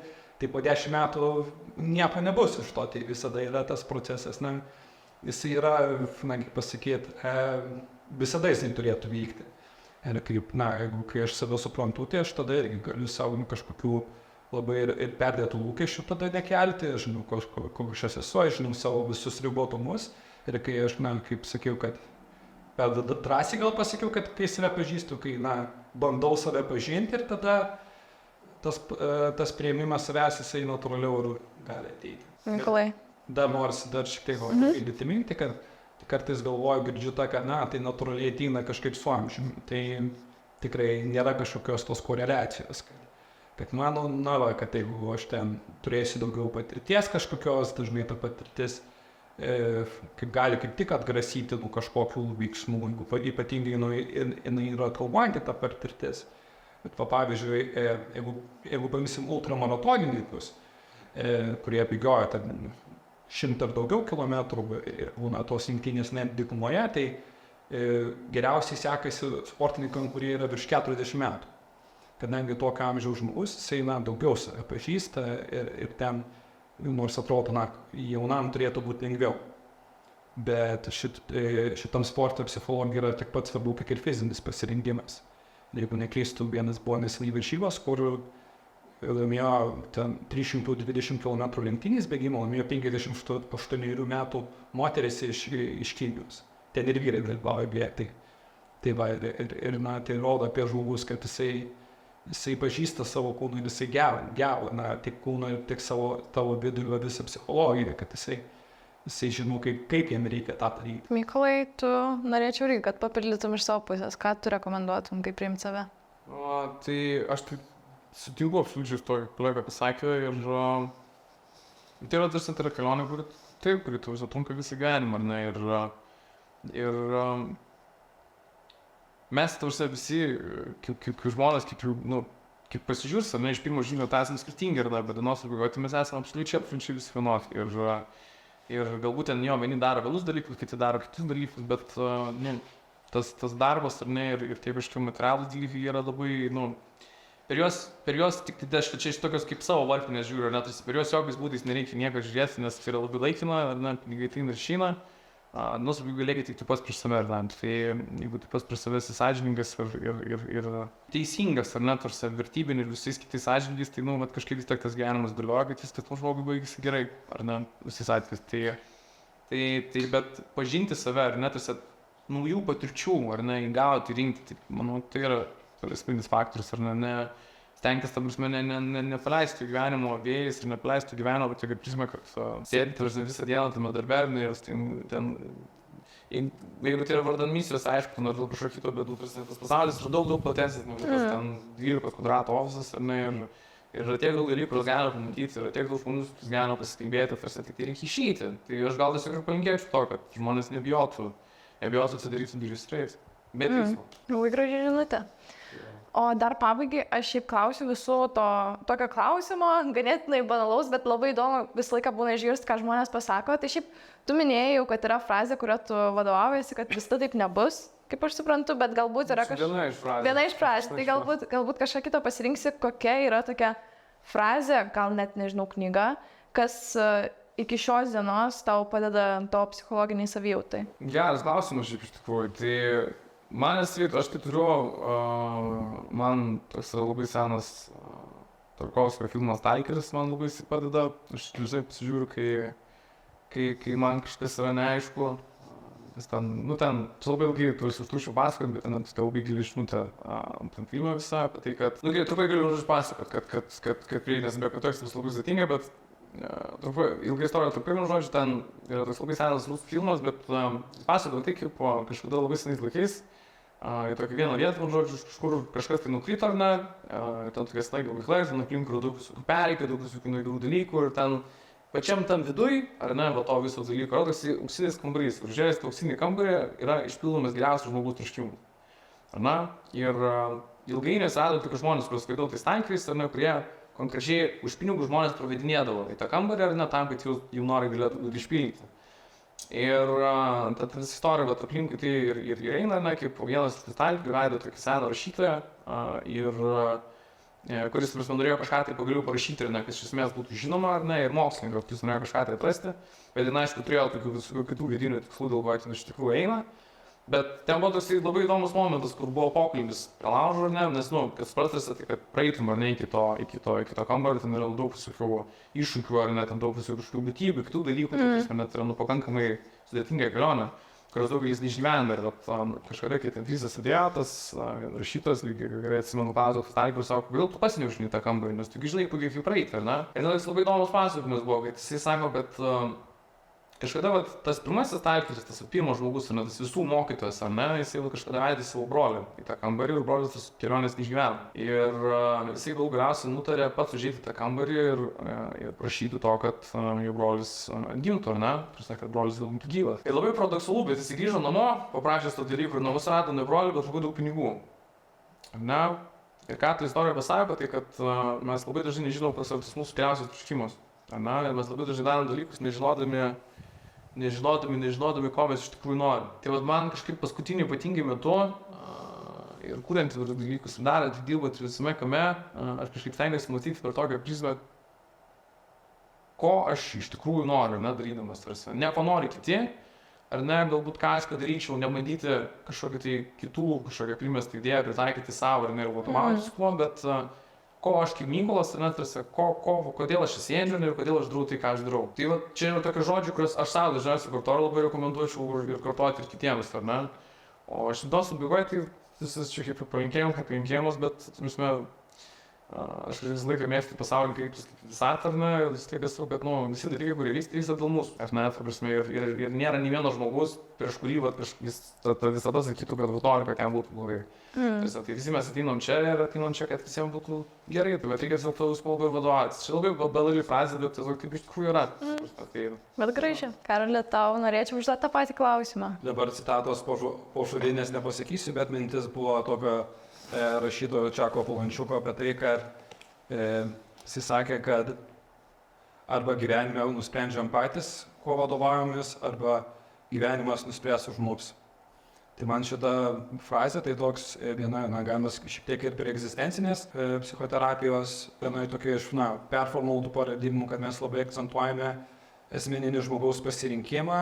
tai po 10 metų nieko nebus iš to, tai visada yra tas procesas, jis yra, kaip pasakyti, visada jis turėtų vykti. Ir kai aš save suprantu, tai aš tada irgi galiu savo kažkokių labai ir perdėtų lūkesčių tada nekelti, aš žinau, koks aš esu, aš žinau savo visus ribotumus ir kai aš, kaip sakiau, kad drąsiai gal pasakiau, kad kai save pažįstu, kai, bandau save pažinti ir tada tas priėmimas savęs, jisai natūraliau ir gali ateiti. Mykolai. Dar šiek tiek įdėti mintį, kad kartais galvoju, girdžiu tą, kad, tai natūraliai ateina kažkaip su amžiumi. Tai tikrai nėra kažkokios tos koreliacijos. Kad mano, kad jeigu aš ten turėsiu daugiau patirties kažkokios, dažnai ta patirtis kaip gali kaip tik atgrasyti nuo kažkokių veiksmų, ypatingai jinai yra kalbanti ta patirtis. Bet pavyzdžiui, jeigu paimsim ultramaratoninkus, kurie bėgioja 100 ar daugiau kilometrų, būna tos imtynės net dykumoje, tai geriausiai sekasi sportininkam, kurie yra virš 40 metų. Kadangi tokio amžiaus žmogus, jisai daugiau save pažįsta ir ten, nors atrodo, jaunam turėtų būti lengviau. Bet šitam sporto psichologija yra tik pat svarbu, kaip ir fizinis pasirengimas. Jeigu neklystu, vienas buvo neseniai varžybos, kur laimėjo 320 km lenktynės bėgimo, laimėjo 58 metų moteris iš Kinijos. Ten ir vyrai dalyvauja bėgti. Tai tai rodo apie žmogus, kad jisai pažįsta savo kūną ir jisai geba tik kūną ir tik tavo vidų visą psichologiją, kad jisai žino, kaip jam reikia tą daryti. Mykolai, tu norėčiau irgi, kad papildytum iš savo pusės. Ką tu rekomenduotum, kaip priimti save? Tai aš sutinku absoliučiai su to, kolega pasakė, ir tai yra tarsi tai yra kelionė, kuri tu trunka visą gyvenimą, ar ne, ir mes tarsi visi, kaip žmonės, kaip pasižiūrės, ar ne, iš pirmo žvilgsnio tai esame skirtingi, bet dienos pabaigoje mes esame absoliučiai visi vienodi. Ir galbūt ten vieni daro vienus dalykus, kiti daro kitus dalykus, bet tas darbas, ar ne, ir tie kažkokie materialūs dalykai yra labai, per juos tik aš čia iš tokios kaip savo varpinės žiūriu, ar ne, per juos jokiais būdais nereikia nieko žiūrėti, nes tai yra labai laikina, ar ne, pinigai tai ir šeina. Svarbiausia galėti tik tu pats prieš save, tai jeigu tu pats prieš save esi sąžiningas ir teisingas, ar net tarsi vertybinį ir visais kitais sąžiningais, tai kažkaip vis tiek tas gyvenimas dalyvauja, kad jis tam žmogui baigėsi gerai, ar ne, visais atvejais. Tai bet pažinti save, ar net tarsi naujų patirčių, ar ne, įgauti, rinkti, manau, tai yra esminis faktorius, ar ne, stengtis, tam prasme, nepaleistų gyvenimo vėjais ir nepaleistų gyvenimo, bet kaip prisime, kad sėdėti visą dieną tame darbe, ir ten, jeigu tai yra vardan misijos, aišku, nors dėl kažkokio kito, bet tas pasaulis yra daug platesnis, ten 12 kvadratų ofisas, ar ne, ir yra tiek daug dalykų, kuriuos galima pamatyti, yra tiek daug žmonių, kuriuos galima pasikalbėti, tarsi tik tai reikia išeiti. Tai aš gal tiesiog ir palinkėčiau to, kad žmonės nebijotų atsidaryti duris streit. Bet veiksmo. Labai graži žinutė. O dar pabaigai, aš šiaip klausiu visų tokio klausimo, ganėtinai banalaus, bet labai įdomu visą laiką būna išgirsti, ką žmonės pasako. Tai šiaip tu minėjai, kad yra frazė, kurią tu vadovaujasi, kad visada taip nebus, kaip aš suprantu, bet galbūt yra viena iš frazių. Tai galbūt kažką kito pasirinksi, kokia yra tokia frazė, gal net nežinau, knyga, kas iki šios dienos tau padeda tavo psichologiniai savijautai. Geras klausimas šiaip iš tikrųjų. Tai aš tai turiu, man toks labai senas Tarkovskio filmas Taikeris man labai padeda, aš visai pasižiūriu, kai man kažkas yra neaišku, nes ten labai ilgai turi užtrušiu pasakoti, bet ten labai gili žinutė tam filmą visą, apie tai, kad, trumpai galiu pasakoti, kad prieinės be kontekstų bus labai sudėtinga, bet ilgai istorija trumpai žodžiu, ten yra toks labai senas rusų filmas, bet pasakoju tai, kaip po kažkada labai senais laikais, į tokią vieną vietą, žodžiu, kažkur kažkas tai nukrito, ar ne, ten tokia snaigė gamykla, ten aplinkui daug visokių pereikių, daug visokių naujų dalykų, ir ten pačiam tam viduj, ar ne, va to viso dalyko, rodosi auksinis kambarys, ir žiūrėjęs tą auksinį kambarį yra išpildomas geriausias žmogaus troškimas, ar ne, ir ilgainiui atsirado tokie žmonės, kuriuos skaitau tais tankais, ar ne, kurie konkrečiai už pinigų žmonės pravedinėdavo į tą kambarį, ar ne, tam, kad jų norai galėtų būti išpildyti. Ir ta istorija, bet aplinkui tai ir eina, kaip vienas iš Talikų veido tokį seną rašytoją, kuris norėjo kažką tai pagaliau parašyti, kas iš esmės būtų žinoma, ar ne, ir mokslininkas, kuris norėjo kažką tai atrasti, bet aišku, turėjo tokių visų kitų vidinių tikslų, dėl ko iš tikrųjų eina. Bet ten buvo toks labai įdomus momentas, kur buvo pokalbis laužo, ar ne, nes, kad suprastasi, tai kad praeitum ar ne iki to kambario, ten yra daug visokių iššūkių, ar net ten daug visokių kažkokių būtybių, kitų dalykų, tai net yra pakankamai sudėtinga kelionė, kurios daugelis neišgyvena, ir kažkada, kai ten visas idiotas, rašytas, gerai atsimenu, pasakoju, fotografui, sako, kodėl tu pats neužini tą kambarį, nes tu žinai, kaip jį praeiti, ar ne? Ir jis labai įdomus pasakojimas buvo, kad jisai sako, kad kažkada tas pirmasis taiklis, tas pirmas žmogus, ar ne, tas visų mokytojas, ar ne, jisai kažkada vedė savo brolį į tą kambarį ir brolis tas kelionės neišgyveno. Ir jisai daug galiausiai nutarė pats užeiti į tą kambarį ir prašyti to, kad jo brolis gimtų, ar ne, prasme, kad brolis būtų gyvas. Ir labai paradoksalu, bet jisai grįžo namo, paprašęs to dalykų ir namus rado ne brolį, bet labai daug pinigų. Ar ne? Ir ką ta istorija pasako, tai kad mes labai dažnai nežinom pas mūsų geriausius troškimus. Ar ne? Ir mes labai dažnai darom dalykus nežinodami, ko mes iš tikrųjų norim. Tai vat man kažkaip paskutiniu ypatingai metu ir kuriant dalykus, darant, dirbant visame kame, aš kažkaip stengiuosi matyti per tokią prizmę, ko aš iš tikrųjų noriu, darydamas tarsi. Ne ko nori kiti, ar ne, galbūt kažką daryčiau, nebandyti kažkokią primestą idėją pritaikyti savo, ar ne, ir vadovautis kuo, bet ko aš kaip Mykolas, tarsi, kodėl aš sėdžiu ir kodėl aš darau tai, ką aš darau. Tai va, čia yra tokie žodžiai, kuriuos aš savo dažniausiai kartoju, labai rekomenduočiau ir kartoti ir kitiems, ar ne? O šitos pabaigoje tai visas čia kaip palinkėjimas, bet, aš visą laiką mėgstu pasaulį kaip visatą, ar ne, vis tiek esu, kad, visi dalykai, kurie vyksta dėl mūsų, ar ne, ir nėra nei vieno žmogus, prieš kurį, jis visada sakytų, kad nori, kad jam būtų blogai. Tai visi mes ateinam čia, kad visiems būtų gerai, bet reikia tiesiog tavo spalvą ir vadovautis. Čia labai banali frazė, bet tiesiog kaip iš tikrųjų yra. Bet gražiai. Karoli, tau norėčiau užduoti tą patį klausimą. Dabar citatos pošūrinės nepasakysiu, bet mintis buvo tokio rašytojo Čako Polančiuko apie tai, kad jis sakė, kad arba gyvenime nusprendžiam patys, kuo vadovaujamės, arba gyvenimas nuspręs už mus. Tai man šita frazė, tai toks viena, galima šiek tiek ir prie egzistencinės psichoterapijos, viena tokia iš performuluotų paradigmų, kad mes labai akcentuojame asmeninį žmogaus pasirinkimą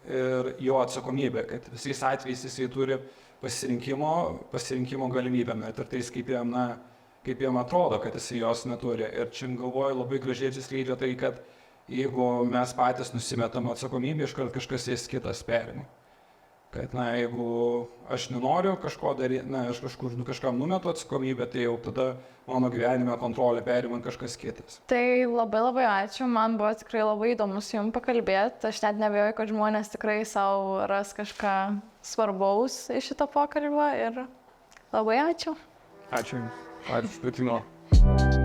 ir jo atsakomybę, kad visais atvejais jisai turi pasirinkimo galimybę, net ir tais, kaip jam atrodo, kad jisai jos neturi. Ir čia galvoju labai gražiai atsiskleidžia tai, kad jeigu mes patys nusimetam atsakomybę, iškart kažkas jas kitas perima. Kad, jeigu aš nenoriu kažko daryti, aš kažkam numetu atsakomybę, tai jau tada mano gyvenime kontrolę perima kažkas kitas. Tai labai ačiū, man buvo tikrai labai įdomu su jums pakalbėti, aš net neabejoju, kad žmonės tikrai savo ras kažką svarbaus iš šito pokalbio ir labai ačiū. Ačiū. Ačiū.